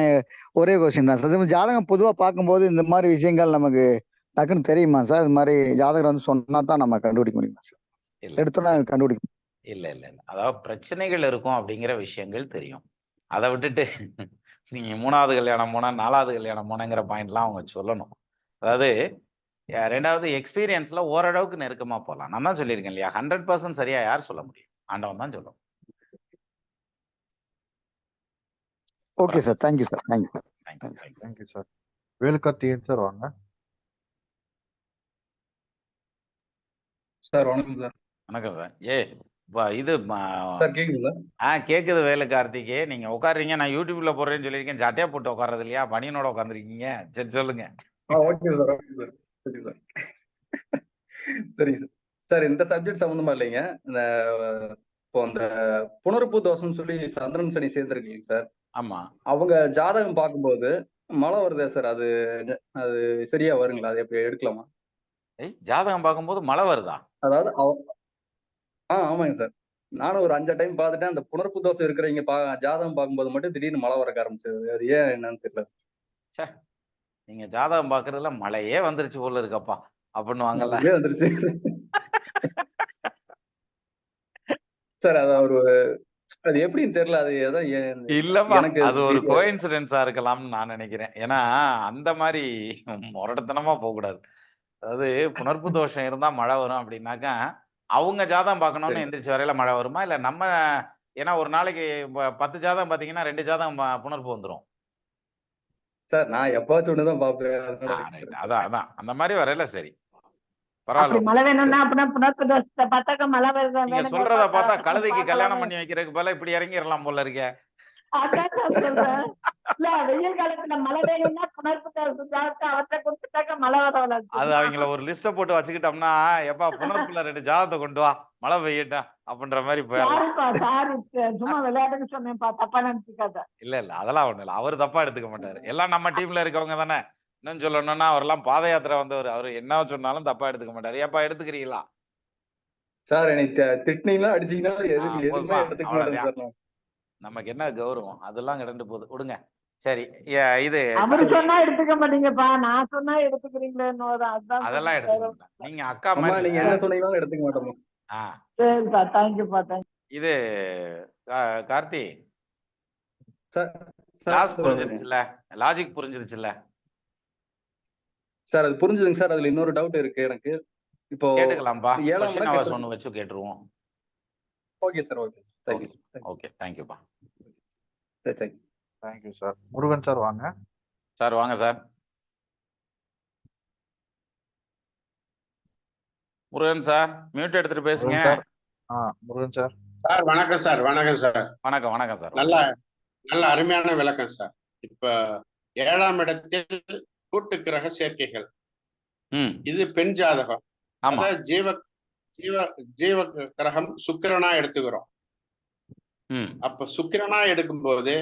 ஒரே கொஸ்டின் தான் சார், ஜாதகம் பொதுவா பார்க்கும்போது இந்த மாதிரி விஷயங்கள் நமக்கு டக்குன்னு தெரியுமா சார்? இது மாதிரி ஜாதகம் வந்து சொன்னா தான் நம்ம கண்டுபிடிக்க முடியுமா சார்? எடுத்தோன்னா கண்டுபிடிக்க இல்ல இல்ல இல்ல, அதாவது பிரச்சனைகள் இருக்கும் அப்படிங்கிற விஷயங்கள் தெரியும். அதை விட்டுட்டு நீங்க 3வது கல்யாணம் போனா 4வது கல்யாணம் போனங்கிற பாயிண்ட்லாம் அவங்க சொல்லணும். அதாவது 2வது எக்ஸ்பீரியன்ஸ்ல ஓரளவுக்கு நெருக்கமா போகலாம். நான் தான் சொல்லியிருக்கேன் இல்லையா, 100% சரியா யார் சொல்ல முடியும்? ஆண்டவன் தான் சொல்லணும். Okay sir, thank you sir. Thank you sir. Thank you sir. Velukarthikeyan sir வாங்க. சார் வணக்கம் சார். வணக்கம் சார். இது சார் கேக்குதுங்களா? கேக்குது வேலுக்கார்த்திகே. நீங்க உட்காருறீங்க, நான் யூடியூப்ல போடுறேன்னு சொல்லியிருக்கேன். ஜட்டையா போட்டு உட்கார்றது இல்லையா, பனியனோட உட்காந்துருக்கீங்க. சரி சொல்லுங்க. ஓகே சார், ஓகே சார், சரி சார். சரிங்க சார். சார் இந்த சப்ஜெக்ட் சம்மந்தமா இல்லைங்க, இந்த இப்போ அந்த புனர்பூ தோஷம்னு சொல்லி சந்திரன் சனி சேர்ந்துருக்கீங்க சார். ஆமா, அவங்க ஜாதகம் பார்க்கும்போது மழை வருதே சார், அது அது சரியா வருங்களா? அது எப்படி எடுக்கலாமா? ஜாதகம் பார்க்கும்போது மழை வருதா? அதாவது ஆமாங்க சார். நானும் ஒரு 5 டைம் பார்த்துட்டேன். அந்த புனர்பூ தோஷம் இருக்கிறவங்க ஜாதகம் பார்க்கும்போது மட்டும் திடீர்னு மழை வரக்க ஆரம்பிச்சது. அது ஏன் என்னன்னு தெரியல. சே, நீங்க ஜாதகம் பாக்குறதுல மழையே வந்துருச்சு போல இருக்கப்பா அப்படின்னு வாங்கல வந்துருச்சு சார். அது எப்படின்னு தெரியல. அது எதான் இல்லப்பா, எனக்கு அது ஒரு கோஇன்சிடென்ஸா இருக்கலாம்னு நான் நினைக்கிறேன். ஏன்னா அந்த மாதிரி முரடத்தனமா போக கூடாது. அதாவது புனர்ப்பு தோஷம் இருந்தா மழை வரும் அப்படின்னாக்கா அவங்க ஜாதகம் பார்க்கணும்னு எந்திரிச்சு வரையில மழை வருமா, இல்ல நம்ம? ஏன்னா ஒரு நாளைக்கு 10 ஜாதகம் பாத்தீங்கன்னா 2 ஜாதகம் புனர்ப்பு வந்துரும் சார். நான் எப்பாச்சும் ஒண்ணுதான் பாப்பேன். அதான் அந்த மாதிரி வரையில சரி அப்படி பரவாயில்ல. மழை வேணும்னா அப்படின்னா புனர்ப்பு தோஷத்தை பார்த்தாக்க மழை வருது. நீங்க சொல்றத பார்த்தா கழுதைக்கு கல்யாணம் பண்ணி வைக்கிறதுக்கு பதிலா இப்படி இறங்கிடலாம் போல இருக்கே. அதான் சார் சொல்றேன். இல்ல, வெயில் காலத்துல மழை வேணும்னா புனர்ப்பு தோஷத்தை அவற்றை கொடுத்துட்டாக்க மழை வர. அது அவங்கள ஒரு லிஸ்ட போட்டு வச்சுக்கிட்டோம்னா, எப்பா புனர்ப்புல 2 ஜாதகத்தை கொண்டு வா, மழை பெய்யட்டும் அப்படின்ற மாதிரி போயிடலாம். சாரி, சும்மா விளையாட்டுக்கு சொன்னேன்ப்பா, தப்பா நினைச்சுக்காத. இல்ல அதெல்லாம் ஒண்ணு இல்ல, அவரு தப்பா எடுத்துக்க மாட்டாரு. எல்லாம் நம்ம டீம்ல இருக்கவங்க தானே. இன்னும் சொல்லணும்னா அவரெல்லாம் பாத யாத்திரை வந்தவர். அவரு என்ன சொன்னாலும் தப்பா எடுத்துக்க மாட்டாரு. ஏப்பா எடுத்துக்கிறீங்களா சார்? எனக்கு திட்டினீங்களா அடிச்சீங்களா எதுவுமே எடுத்துக்க மாட்டேன் சார். நமக்கு என்ன கௌரவம், அதெல்லாம் கிடந்து போகுது, விடுங்க. சரி, இது அவரு சொன்னா எடுத்துக்க மாட்டீங்கப்பா, நான் சொன்னா எடுத்துக்கிறீங்களேன்னு அதெல்லாம் எடுத்துக்க மாட்டேன். நீங்க அக்கா மாதிரி, நீங்க என்ன சொன்னீங்களும் எடுத்துக்க மாட்டோம். சரிப்பா, தேங்க்யூப்பா, தேங்க்யூ. இது கார்த்தி சார், கிளாஸ் புரிஞ்சிருச்சுல்ல, லாஜிக் புரிஞ்சிருச்சுல்ல சார்? அது புரிஞ்சுதுங்க சார். அதுல இன்னொரு டவுட் இருக்கு எனக்கு. இப்போ கேட்டுக்கலாம்பா, 7ஆம் இடம் ஹவர்ஸ் ஒன்னு வச்சு கேட்டுருவோம். Okay sir, okay, thank you. Okay, தேங்க்யூப்பா. Thank you sir. முருகன் சார் வாங்க. சார் வாங்க சார். முருகன் சார் மியூட் எடுத்துட்டு பேசுங்க. முருகன் சார். சார் வணக்கம் சார். வணக்கம் சார். வணக்கம் சார். நல்ல அருமையான விளக்கம் சார். இப்ப 7ஆம் இடத்தில் கூட்டு கிரக சேர்க்கைகள், இது பெண் ஜாதகம். ஜீவ கிரகம் சுக்கிரனா எடுத்துக்கிறோம். அப்ப சுக்கிரனா எடுக்கும்போது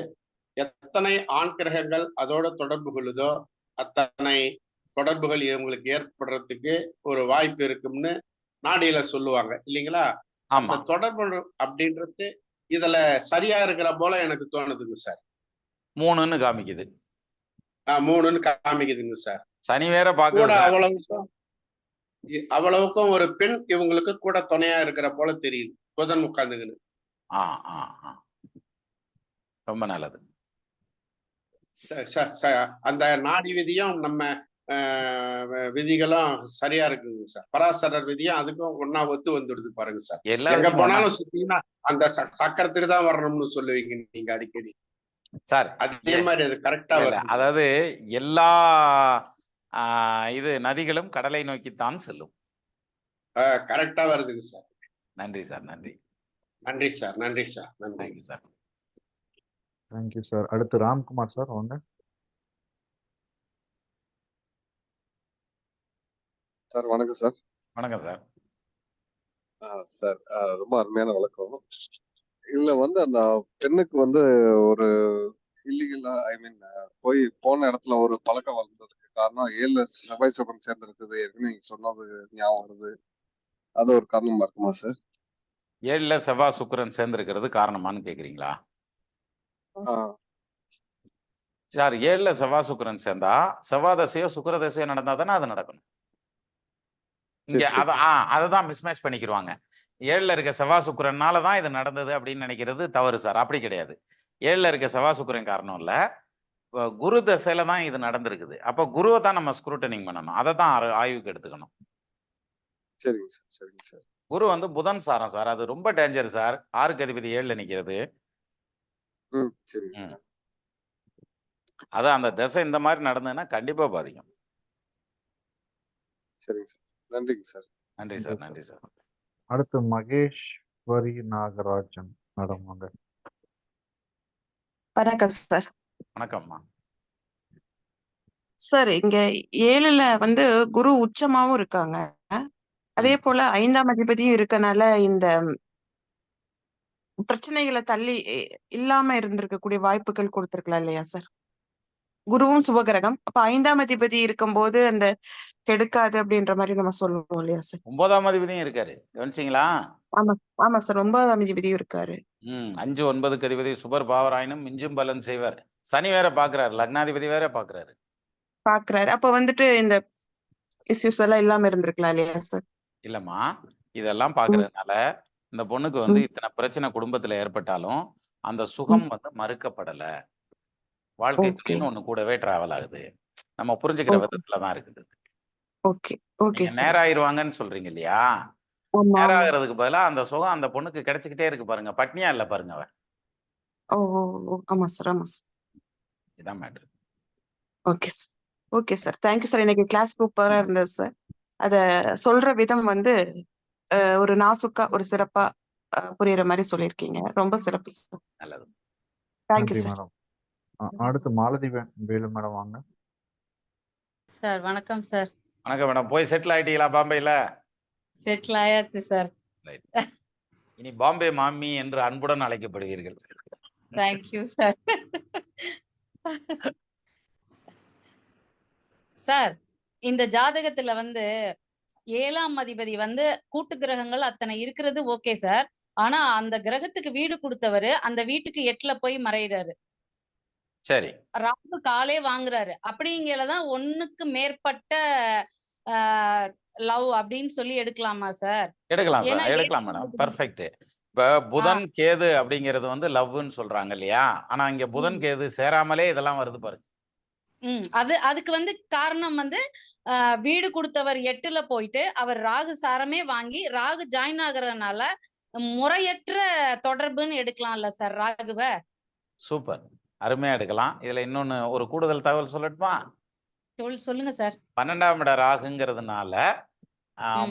எத்தனை ஆண் கிரகங்கள் அதோட தொடர்பு கொள்ளுதோ அத்தனை தொடர்புகள் இவங்களுக்கு ஏற்படுறதுக்கு ஒரு வாய்ப்பு இருக்கும்னு நாடியில சொல்லுவாங்க இல்லைங்களா? அந்த தொடர்பு அப்படின்றது இதுல சரியா இருக்கிற போல எனக்கு தோணுதுங்க சார். 3ன்னு காமிக்குது. 3ன்னு காமிக்குதுங்க சார். சனி வேற பாக்குது. அவ்வளவு அவ்வளவுக்கும் ஒரு பெண் இவங்களுக்கு கூட துணையா இருக்கிற போல தெரியுது புதன் உட்கார்ந்துக்குன்னு. ஆ ஆ ஆ ரொம்ப நல்லது. அந்த நாடி விதியும் நம்ம விதிகளும் சரியா இருக்குங்க சார். பராசரர் விதியும் அதுக்கும் ஒன்னா ஒத்து வந்துடுது பாருங்க சார். எல்லா எங்க விதியும் ஒண்ணா போனாலும் சுத்தீங்கன்னா அந்த சக்கரத்துக்கு தான் வரணும்னு சொல்லுவீங்க நீங்க அடிக்கடி சார். அதே மாதிரி அது கரெக்டா இல்ல, வருது. அதாவது எல்லா இது நதிகளும் கடலை நோக்கித்தான் செல்லும். கரெக்டா வருதுங்க சார். நன்றி சார். நன்றி. நன்றி சார். நன்றி சார். நன்றி தேங்க்யூ சார். Thank you sir. அடுத்து ராம்குமார் சார் வாங்க. சார் வணக்கம் சார். வணக்கம் சார். சார் ரொம்ப அருமையான விளக்கம். இதுல வந்து அந்த பெண்ணுக்கு வந்து ஒரு இல்லீகலா போய் போன இடத்துல ஒரு பழக்கம் வளர்ந்ததுக்கு காரணம் 7 செவ்வாய் சுகம் சேர்ந்திருக்குது. ஏற்கனவே நீங்க சொன்னது ஞாபகம் வருது. அது ஒரு காரணமா இருக்குமா சார்? 7ல செவ்வாய் சுக்கிரன் சேர்ந்திருக்கிறது காரணமான்னு கேக்குறீங்களா சார்? 7ல செவ்வாய் சுக்கிரன் சேர்ந்தா செவ்வாய் தசையோ சுக்கிர தசையோ நடந்தா தானே அது நடக்கணும். இங்க அததான் மிஸ்மேட்ச் பண்ணிக்கிடுவாங்க. 7ல இருக்க செவ்வாய் சுக்கிரனாலதான் இது நடந்தது அப்படின்னு நினைக்கிறது தவறு சார். அப்படி கிடையாது. 7ல இருக்க செவ்வாய் சுக்கிரன் காரணம் இல்ல, குரு தசையில தான் இது நடந்திருக்குது. அப்ப குருவை தான் நம்ம ஸ்க்ரூட்டனிங் பண்ணணும். அதை தான் ஆய்வுக்கு எடுத்துக்கணும். சரிங்க சார். சரிங்க சார். குரு வந்து புதன் சாரம் சார். அது ரொம்ப டேஞ்சர் சார். 6க்கு அதிபதி 7ல நிக்கிறது. சரிங்க சார். அதான் அந்த தசை இந்த மாதிரி நடந்ததுன்னா கண்டிப்பா பாதிக்கும். சரிங்க சார். நன்றிங்க சார். நன்றி சார். நன்றி சார். அடுத்து மகேஸ்வரி நாகராஜன் மேடம் வாங்க. வணக்கம் சார். வணக்கம்மா. சார் இங்க 7ல வந்து குரு உச்சமாவும் இருக்காங்க. அதே போல 5ஆம் அதிபதியும் இருக்கனால இந்த பிரச்சனைகளை தள்ளி இல்லாம இருந்திருக்கக்கூடிய வாய்ப்புகள் கொடுத்திருக்கலாம் இல்லையா சார்? குருவும் சுபகிரகம். அப்ப 5ஆம் அதிபதி இருக்கும்போது அந்த கெடுக்காது அப்படின்ற மாதிரி நம்ம சொல்லுவோம் இல்லையா சார்? 9ஆம் அதிபதியும் இருக்காரு. கவனிச்சிங்களா? ஆமா ஆமா சார். 9ஆம் அதிபதியும் இருக்காரு. 5, 9க்கு அதிபதி சுபர் பாவராயினும் மிஞ்சும் பலன் செய்வார். சனி வேற பாக்குறாரு, லக்னாதிபதி வேற பாக்குறாரு. அப்ப வந்துட்டு இந்த இஷ்யூஸ் எல்லாம் இல்லாம இருந்திருக்கலாம் இல்லையா சார்? இல்லம்மா, இதெல்லாம் பாக்குறதுனால இந்த பொண்ணுக்கு வந்து இத்தனை பிரச்சனை குடும்பத்துல ஏற்பட்டாலும் அந்த சுகம் வந்து மறுக்கப்படல. வாழ்க்கை துணைன்னு ஒண்ணு கூடவே டிராவல் ஆகுது. நம்ம புரிஞ்சுக்கிற விதத்துலதான் இருக்குது. நேராயிருவாங்கன்னு சொல்றீங்க இல்லையா? நேராகிறதுக்கு பதிலா அந்த சுகம் அந்த பொண்ணுக்கு கிடைச்சுக்கிட்டே இருக்கு பாருங்க. பட்னியா இல்ல பாருங்க அவ. ஆமா சார். ஆமா சார். இதான் matter. Okay sir. Okay sir. Thank you sir. எனக்கு கிளாஸ் சூப்பரா இருந்தது சார். அத சொல்ற விதம் வந்து ஒரு நாசுக்கா ஒரு சிறப்பா புரியுற மாதிரி சொல்லியிருக்கீங்க. ரொம்ப சிறப்பு சார். நல்லது. Thank you sir. மேடம். அடுத்து மாலதி வேலு மேடம் வாங்க. சார் வணக்கம் சார். வணக்கம் மேடம். போய் செட்டில் ஆயிட்டீங்களா பாம்பேல? செட்டில் ஆயாச்சு சார். இனி பாம்பே மாமி என்று அன்புடன் அழைக்கப்படுவீர்கள். Thank you sir. சார் இந்த ஜாதகத்துல வந்து 7ஆம் அதிபதி வந்து கூட்டு கிரகங்கள் அத்தனை இருக்கிறது ஓகே சார். ஆனா அந்த கிரகத்துக்கு வீடு கொடுத்தவரு அந்த வீட்டுக்கு 8ல போய் மறைகிறாரு. சரி. ராகு காலே வாங்குறாரு. அப்படிங்கலதான் 1க்கு மேற்பட்ட லவ் அப்படின்னு சொல்லி எடுக்கலாமா சார்? எடுக்கலாம் சார். எடுக்கலாம் மேடம். பெர்ஃபெக்ட். இப்ப புதன் கேது அப்படிங்கிறது வந்து லவ்னு சொல்றாங்க இல்லையா? ஆனா இங்க புதன் கேது சேராமலே இதெல்லாம் வருது பாருங்க. அதுக்கு வந்து காரணம் வந்து வீடு கொடுத்தவர் 8ல போயிட்டு அவர் ராகு சாரமே வாங்கி ராகு ஜாயின் ஆகுறதுனால முறையற்ற தொடர்புன்னு எடுக்கலாம்ல சார் ராகுவ? சூப்பர். அருமையா எடுக்கலாம். இதுல இன்னொன்னு ஒரு கூடுதல் தகவல் சொல்லட்டுமா? சொல்லுங்க சார். 12ஆம் இட ராகுங்கிறதுனால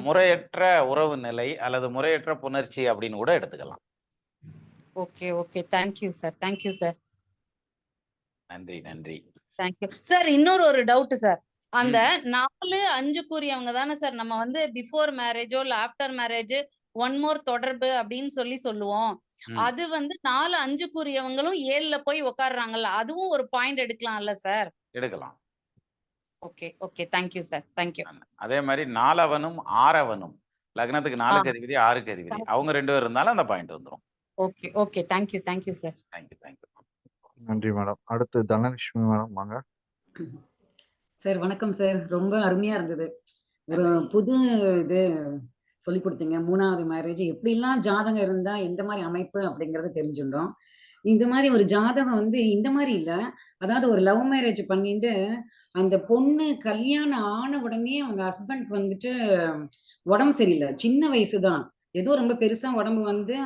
முறையற்ற உறவு நிலை அல்லது முறையற்ற புணர்ச்சி அப்படின்னு கூட எடுத்துக்கலாம். Okay okay. Thank you sir. Thank you sir. நன்றி. நன்றி. Thank you sir. இன்னொரு ஒரு டவுட் சார். அந்த 4, 5 கூறியவங்க தானே சார் நம்ம வந்து பிஃபோர் மேரேஜோ இல்ல ஆஃப்டர் மேரேஜ் ஒன் மோர் தொடர்பு அப்படின்னு சொல்லுவோம். அது வந்து 4, 5 கூறியவங்களும் 7ல போய் உட்கார்றாங்கல்ல, அதுவும் ஒரு பாயிண்ட் எடுக்கலாம்ல சார்? எடுக்கலாம். Okay okay. Thank you sir. Thank you. அதே மாதிரி 4அவனும் 6அவனும் லக்னத்துக்கு 4க்கு அதிபதி 6க்கு அதிபதி அவங்க 2 பேர் இருந்தாலும் அந்த பாயிண்ட் வந்துரும். Okay okay. Thank you. Thank you sir. Thank you. Thank you. நன்றி மேடம். அடுத்து தனலட்சுமி மேடம் வாங்க. சார் வணக்கம் சார். ரொம்ப அருமையா இருந்தது. ஒரு புது இது சொல்லி கொடுத்தீங்க. 3வது மேரேஜ் எப்படிலாம் ஜாதகம் இருந்தா எந்த மாதிரி அமைப்பு அப்படிங்கறது தெரிஞ்சுட்டோம். இந்த மாதிரி ஒரு ஜாதகம் வந்து இந்த மாதிரி இல்ல. அதாவது ஒரு லவ் மேரேஜ் பண்ணிட்டு அந்த பொண்ணு கல்யாணம் ஆன உடனே அவங்க ஹஸ்பண்ட்க்கு வந்துட்டு உடம்பு சரியில்லை. சின்ன வயசுதான். ஏதோ ரொம்ப பெருசா உடம்பு வந்து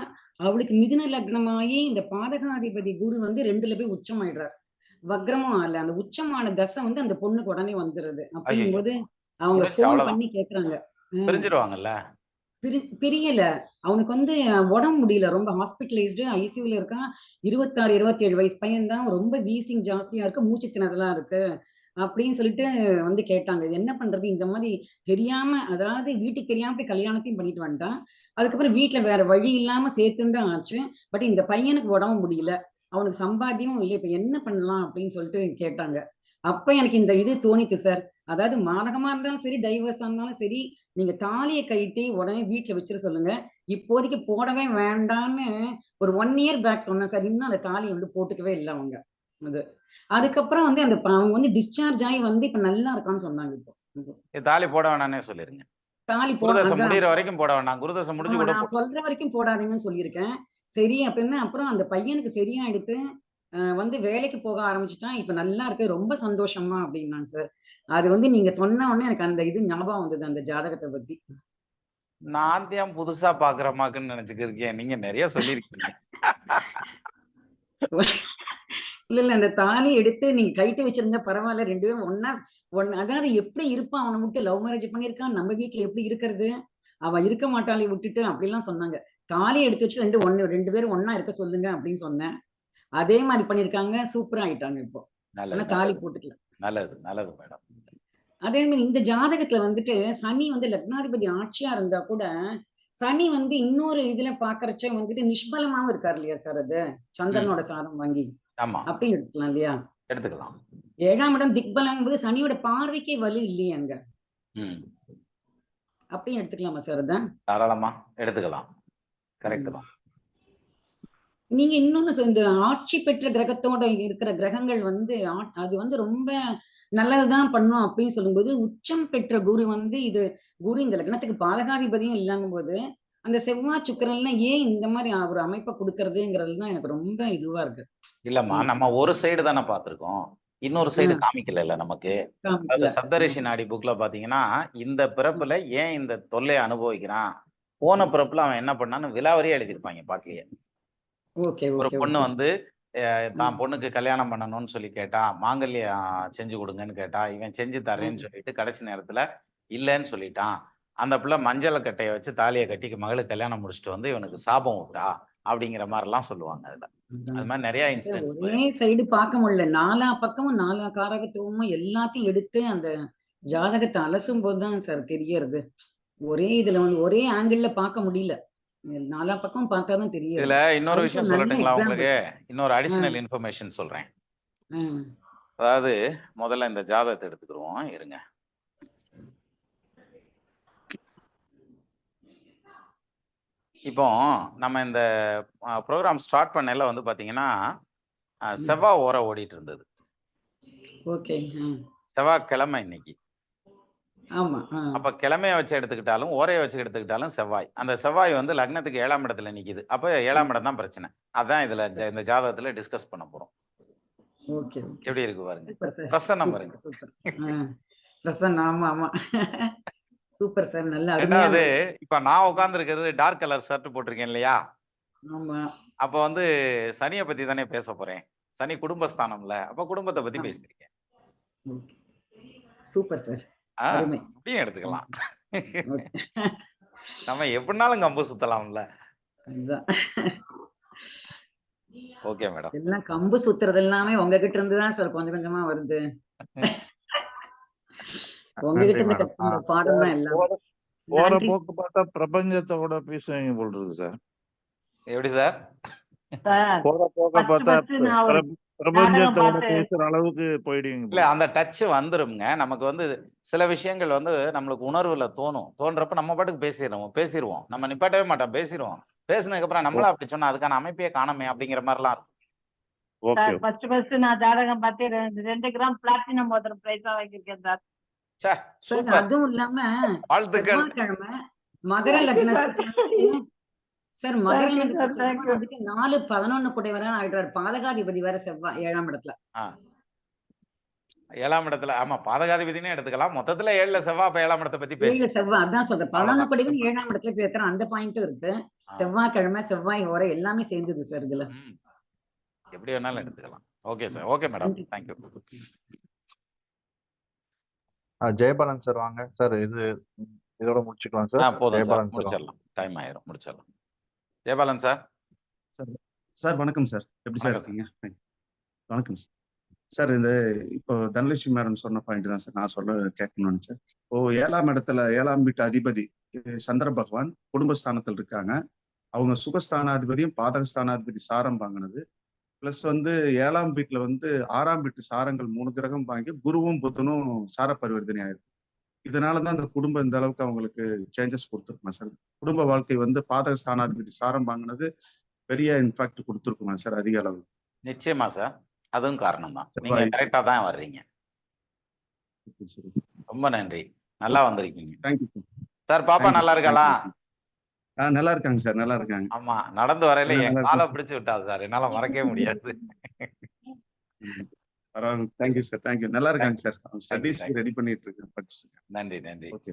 அவளுக்கு மிதுன லக்னமாயி இந்த பாதகாதிபதி குரு வந்து 2ல போய் உச்சமாயிடுறார். வக்ரமும் ஆகல. அந்த உச்சமான தசை வந்து அந்த பொண்ணுக்கு உடனே வந்துருது. ஐயோ அப்படிங்கும்போது அவங்க முடிச்சு போன் அவ்வளவுதான் பண்ணி கேக்குறாங்க. பிரிஞ்சிருவாங்கல்ல. பிரியல. அவனுக்கு வந்து உடம்பு முடியல. ரொம்ப ஹாஸ்பிட்டலைஸ்டு ஐசியூல இருக்கான். 26, 27 வயசு பையன் தான். ரொம்ப வீசிங் ஜாஸ்தியா இருக்கு. மூச்சு திணறலா இருக்கு. அப்படின்னு சொல்லிட்டு வந்து கேட்டாங்க. இது என்ன பண்றது? இந்த மாதிரி தெரியாம, அதாவது வீட்டுக்கு தெரியாம போய் கல்யாணத்தையும் பண்ணிட்டு வந்துட்டான். அதுக்கப்புறம் வீட்டுல வேற வழி இல்லாம சேர்த்துண்டு ஆச்சு. பட் இந்த பையனுக்கு உடம்பு முடியல. அவனுக்கு சம்பாத்தியமும் இல்லை. இப்ப என்ன பண்ணலாம் அப்படின்னு சொல்லிட்டு கேட்டாங்க. அப்ப எனக்கு இந்த இது தோணித்து சார். அதாவது மாரகமா இருந்தாலும் சரி, டைவர்ஸா இருந்தாலும் சரி, நீங்க தாலியை கட்டி உடனே வீட்டுல வச்சிட சொல்லுங்க. இப்போதைக்கு போடவே வேண்டாம்னு ஒரு 1 இயர் பேக் சொன்னேன் சார். இன்னும் அந்த தாலியை வந்து போட்டுக்கவே இல்லை அவங்க. அது அதுக்கப்புறம் வந்து அந்த அவங்க வந்து டிஸ்சார்ஜ் ஆகி வந்து இப்ப நல்லா இருக்கான்னு சொன்னாங்க. இப்போ தாலி போட வேணாம்னே சொல்லிருங்க. தாலி போட குருதசை அதான் முடியிற வரைக்கும் போட வேண்டாம். குருதசை முடிஞ்சு கூட நான் சொல்ற வரைக்கும் போடாதீங்கன்னு சொல்லியிருக்கேன். சரி அப்படின்னு அப்புறம் அந்த பையனுக்கு சரியாயிடுத்து. வந்து வேலைக்கு போக ஆரம்பிச்சுட்டான். இப்ப நல்லா இருக்கு. ரொம்ப சந்தோஷமா அப்படின்னாங்க சார். அது வந்து நீங்க சொன்ன உடனே எனக்கு அந்த இது ஞாபகம் வந்தது, அந்த ஜாதகத்தை பத்தி. நான் தான் புதுசா பாக்குறமாக்குன்னு நினைச்சுக்கிருக்கேன். நீங்க நிறைய சொல்லிருக்கீங்க. இல்ல அந்த தாலி எடுத்து நீங்க கைட்டு வச்சிருங்க பரவாயில்ல. 2 பேரும் ஒன்னா அதாவது எப்படி இருப்பான் அவனை விட்டு லவ் மேரேஜ் பண்ணிருக்கான். நம்ம வீட்டுல எப்படி இருக்கிறது? அவ இருக்க மாட்டாளை விட்டுட்டு அப்படிலாம் சொன்னாங்க. தாலி எடுத்து வச்சு 2 பேரும் ஒன்னா இருக்க சொல்லுங்க அப்படின்னு சொன்னேன். அதே மாதிரி பண்ணிருக்காங்க. சூப்பரா ஆயிட்டாங்க இப்போ. ஆனா தாலி போட்டுக்கல. நல்லது மேடம். அதே மாதிரி இந்த ஜாதகத்துல வந்துட்டு சனி வந்து லக்னாதிபதி ஆட்சியா இருந்தா கூட சனி வந்து இன்னொரு இதுல பாக்குறச்ச வந்துட்டு நிஷ்பலமாவும் இருக்காரு இல்லையா சார்? அது சந்திரனோட சாரம் வாங்கி அப்படி எடுத்துக்கலாம் இல்லையா? எடுத்துக்கலாம். 7ஆம் இடம் திக்பலம் போது சனியோட பார்வைக்கே வலு இல்லையே அங்க. அப்படியும் எடுத்துக்கலாமா சார்? அதான் தாராளமா எடுத்துக்கலாம். கரெக்ட் தான். நீங்க இன்னொன்னு இந்த ஆட்சி பெற்ற கிரகத்தோட இருக்கிற கிரகங்கள் வந்து அது வந்து ரொம்ப நல்லதுதான் பண்ணும் அப்படின்னு சொல்லும்போது, உச்சம் பெற்ற குரு வந்து இது குரு இந்த லக்னத்துக்கு பாதகாதிபதியும் இல்லாம போது அந்த செவ்வாய் சுக்கிரன்லாம் ஏன் இந்த மாதிரி ஒரு அமைப்பை கொடுக்கறதுங்கிறதுதான் எனக்கு ரொம்ப இதுவா இருக்கு. இல்லம்மா, நம்ம ஒரு சைடு தானே பார்த்திருக்கோம். இன்னொரு சைடு காமிக்கல நமக்கு. அது சப்தரிஷி நாடி புக்ல பாத்தீங்கன்னா இந்த பிறப்புல ஏன் இந்த தொல்லையை அனுபவிக்கிறான், போன பிறப்புல அவன் என்ன பண்ணான்னு விலாவரியா எழுதியிருப்பாங்க பாட்டிலேயே. ஒரு பொண்ணு வந்து தான் பொண்ணுக்கு கல்யாணம் பண்ணணும்னு சொல்லி கேட்டா, மாங்கல்யம் செஞ்சு கொடுங்கன்னு கேட்டா, இவன் செஞ்சு தரேன்னு சொல்லிட்டு கடைசி நேரத்துல இல்லைன்னு சொல்லிட்டான். அந்த பிள்ளை மஞ்சள் கட்டையை வச்சு தாலியை கட்டி மகளுக்கு கல்யாணம் முடிச்சுட்டு வந்து இவனுக்கு சாபம் விட்டா அப்படிங்கிற மாதிரி எல்லாம் சொல்லுவாங்க. அதுல அது மாதிரி நிறைய இன்சிடென்ட்ஸ். ஒரே சைடு பார்க்க முடியல. 4 பக்கமும் 4 காரகத்துவமும் எல்லாத்தையும் எடுத்து அந்த ஜாதகத்தை அலசும் போதுதான் சார் தெரியறது. ஒரே இதுல வந்து ஒரே ஆங்கிள் பார்க்க முடியல. 4 பக்கம் பார்த்தாதான் தெரியும். இதுல இன்னொரு விஷயம் சொல்லட்டுங்களா உங்களுக்கு? இன்னொரு அடிஷனல் இன்ஃபர்மேஷன் சொல்றேன். அதாவது முதல்ல இந்த ஜாதகத்தை எடுத்துக்கிடுவோம், இருங்க. இப்போ நம்ம இந்த ப்ரோக்ராம் ஸ்டார்ட் பண்ணல வந்து பாத்தீங்கன்னா செவ்வாய் ஓர ஓடிட்டு இருந்தது. செவ்வாய்க்கிழமை இன்னைக்கு. அப்ப கிழமைய வச்சு எடுத்துக்கிட்டாலும் ஓரைய வச்சு எடுத்துக்கிட்டாலும் செவ்வாய். அந்த செவ்வாய் வந்து லக்னத்துக்கு 7ஆம் இடத்துல நிக்குது. அப்ப 7ஆம் இடம் தான் பிரச்சனை. அதான் இதுல இந்த ஜாதகத்துல டிஸ்கஸ் பண்ண போறோம். எப்படி இருக்கு பாருங்க. பிரசன்னம் பாருங்க. Super sir. நல்லா ரெண்டாவது, இப்ப நான் உட்கார்ந்து இருக்கிறது டார்க் கலர் ஷர்ட் போட்டிருக்கேன் இல்லையா? அப்ப வந்து சனியை பத்தி தானே பேச போறேன். சனி குடும்பஸ்தானம்ல, அப்ப குடும்பத்தை பத்தி பேசிருக்கேன். Super sir. அப்படியும் எடுத்துக்கலாம். நம்ம எப்படினாலும் கம்பு சுத்தலாம்ல. Okay madam. எல்லாம் கம்பு சுத்துறது எல்லாமே உங்ககிட்ட இருந்து தான் சார் கொஞ்சம் கொஞ்சமா வருது. உங்ககிட்ட இருந்து கத்துக்கிற பாடம் தான் எல்லாம். போற போக்கு பார்த்தா பிரபஞ்சத்தோட பேசுவீங்க போல் இருக்கு சார். எப்படி சார்? போற போக்க பார்த்தா பிரபஞ்சத்தோட பேசுற அளவுக்கு போயிடுவீங்க. இல்ல, அந்த டச் வந்துருங்க. நமக்கு வந்து சில விஷயங்கள் வந்து நம்மளுக்கு உணர்வுல தோணும். தோன்றப்ப நம்ம பாட்டுக்கு பேசிடுவோம். நம்ம நிப்பாட்டவே மாட்டோம், பேசிடுவோம். பேசினதுக்கு அப்புறம் நம்மளா அப்படி சொன்னா அதுக்கான அமைப்பே காணமே அப்படிங்கிற மாதிரிலாம் இருக்கும். ஃபர்ஸ்ட் நான் ஜாதகம் பார்த்து 2 கிராம் பிளாட்டினம் மோதிரம் பிரைஸா வாங்கியிருக்கேன் சார். ச்சே சார் சூப்பர், அதுவும் இல்லாம வாழ்த்துக்கள். செவ்வாய்க்கிழமை மகர லக்னத்துக்கு சார் மகர தேங்க்யூ லக்னத்துக்கு சார், செவ்வாய் தேங்க்யூ. வந்துட்டு 4-11 குடைவரை ஆயிடுறாரு. பாதகாதிபதி வேற செவ்வாய் 7ஆம் இடத்துல. 7ஆம் இடத்துல ஆமா பாதகாதிபதினே எடுத்துக்கலாம். மொத்தத்துல 7ல செவ்வாய், அப்ப 7ஆம் இடத்தை பத்தி 7 பேசு. செவ்வாய் அதான் சொல்றேன். 11 அவ்வளவுதான். குடைவன் சூப்பர். 7ஆம் இடத்துல பேசுற அந்த பாயிண்ட்டும் இருக்கு. ஆ. செவ்வாய்க்கிழமை செவ்வாய் ஓரை எல்லாமே சேர்ந்தது சார் இதுல. ம். எப்படி வேணாலும் எடுத்துக்கலாம். Okay sir. Okay madam. நன்றி. தேங்க்யூ. ஜெயபாலன் சார் வாங்க சார். இதோட முடிச்சுக்கலாம் சார். போதும் சார், ஜெயபாலன் சார் வாங்க. முடிச்சிடலாம். டைம் ஆயிரும், முடிச்சிடலாம். ஜெயபாலன் சார். சார் சார் வணக்கம் சார். எப்படி சார் வணக்கம் சார். இருக்கீங்க? வணக்கம் சார். சார் இந்த இப்போ தனலட்சுமி மேடம் சொன்ன பாயிண்ட் தான் சார் நான் சொல்ல கேட்கணும்னு சார். இப்போ 7ஆம் இடத்துல 7ஆம் வீட்டு அதிபதி சந்திர பகவான் குடும்பஸ்தானத்தில் இருக்காங்க. அவங்க சுகஸ்தானாதிபதியும் பாதகஸ்தானாதிபதி சாரம் வாங்கினது. பிளஸ் வந்து 7ஆம் வீட்டுல வந்து 6ஆம் வீட்டு சாரங்கள் 3 கிரகம் வாங்கி குருவும் புதனும் சார பரிவர்த்தனை ஆயிருக்கு. இதனாலதான் அந்த குடும்பம் இந்த அளவுக்கு அவங்களுக்கு சேஞ்சஸ் கொடுத்துருக்குமா சார்? குடும்ப வாழ்க்கை வந்து பாதகஸ்தானாதிபதி சாரம் வாங்கினது பெரிய இன்ஃபேக்ட் கொடுத்துருக்குமா சார் அதிக அளவு? நிச்சயமா சார், அதுவும் காரணம் தான். நீங்க செவ்வாய் கரெக்டா தான் வர்றீங்க. ரொம்ப நன்றி, நல்லா வந்திருக்கீங்க. Thank you sir. சார் பாப்பா தேங்க்யூ நல்லா சார். இருக்காளா? நல்லா இருக்காங்க சார், நல்லா இருக்காங்க. ஆமா, நடந்து வரையில எல்லாம் என் நல்லா காலை இருக்காங்க சார். பிடிச்சு விட்டாது சார், என்னால மறக்கவே முடியாது. பரவாயில்ல, தேங்க்யூ சார், தேங்க்யூ. நல்லா இருக்காங்க sir. Thank you studies thank you. Ready பண்ணிட்டு இருக்கேன், படிச்சுட்டு இருக்கேன். நன்றி நன்றி. Okay,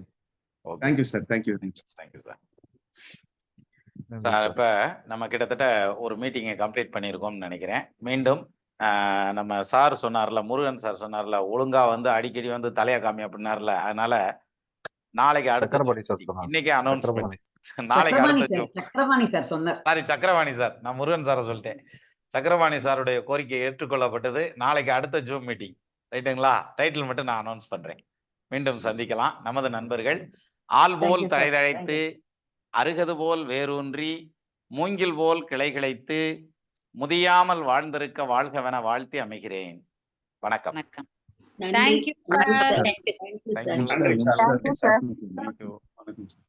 okay thank you sir, thank you. Thanks. Thank you sir. நன்றி சார் சார். இப்ப நம்ம கிட்டத்தட்ட ஒரு மீட்டிங்கை கம்ப்ளீட் பண்ணியிருக்கோம்னு நினைக்கிறேன். மீண்டும் நம்ம சார் சொன்னார்ல, முருகன் சார் சொன்னார்ல, ஒழுங்கா வந்து அடிக்கடி வந்து தலையா காமி அப்படின்னார்ல, அதனால நாளைக்கு அடுத்த சக்கரபாணி Zoom சார் meeting. சொன்னாங்க. இன்னைக்கே அனௌன்ஸ்மெண்ட். சக்கரபாணி. நாளைக்கு சக்கரபாணி அடுத்த சார் Zoom. சக்கரபாணி சார் சொன்னார். சாரி, சக்கரவாணி சார், நான் முருகன் சாரை சொல்லிட்டேன். சக்கரவாணி சாருடைய கோரிக்கை ஏற்றுக்கொள்ளப்பட்டது. நாளைக்கு அடுத்த ஜூம் மீட்டிங், ரைட்டுங்களா? டைட்டில் மட்டும் நான் அனௌன்ஸ் பண்றேன். மீண்டும் சந்திக்கலாம். நமது நண்பர்கள் ஆள் போல் தேங்க்யூ சார், தழைதழைத்து, தேங்க்யூ. அருகது போல் வேரூன்றி, மூங்கில் போல் கிளை கிளைத்து, முதியாமல் வாழ்ந்திருக்க வாழ்கவென வாழ்த்தி அமைகிறேன். வணக்கம். வணக்கம். நன்றி தேங்க்யூ நன்றி sir. Sir. Thank you. Thank you sir. Thank you. நன்றி சார். Thank you sir. வணக்கம் சார். தேங்க்யூ. வணக்கம் சார்.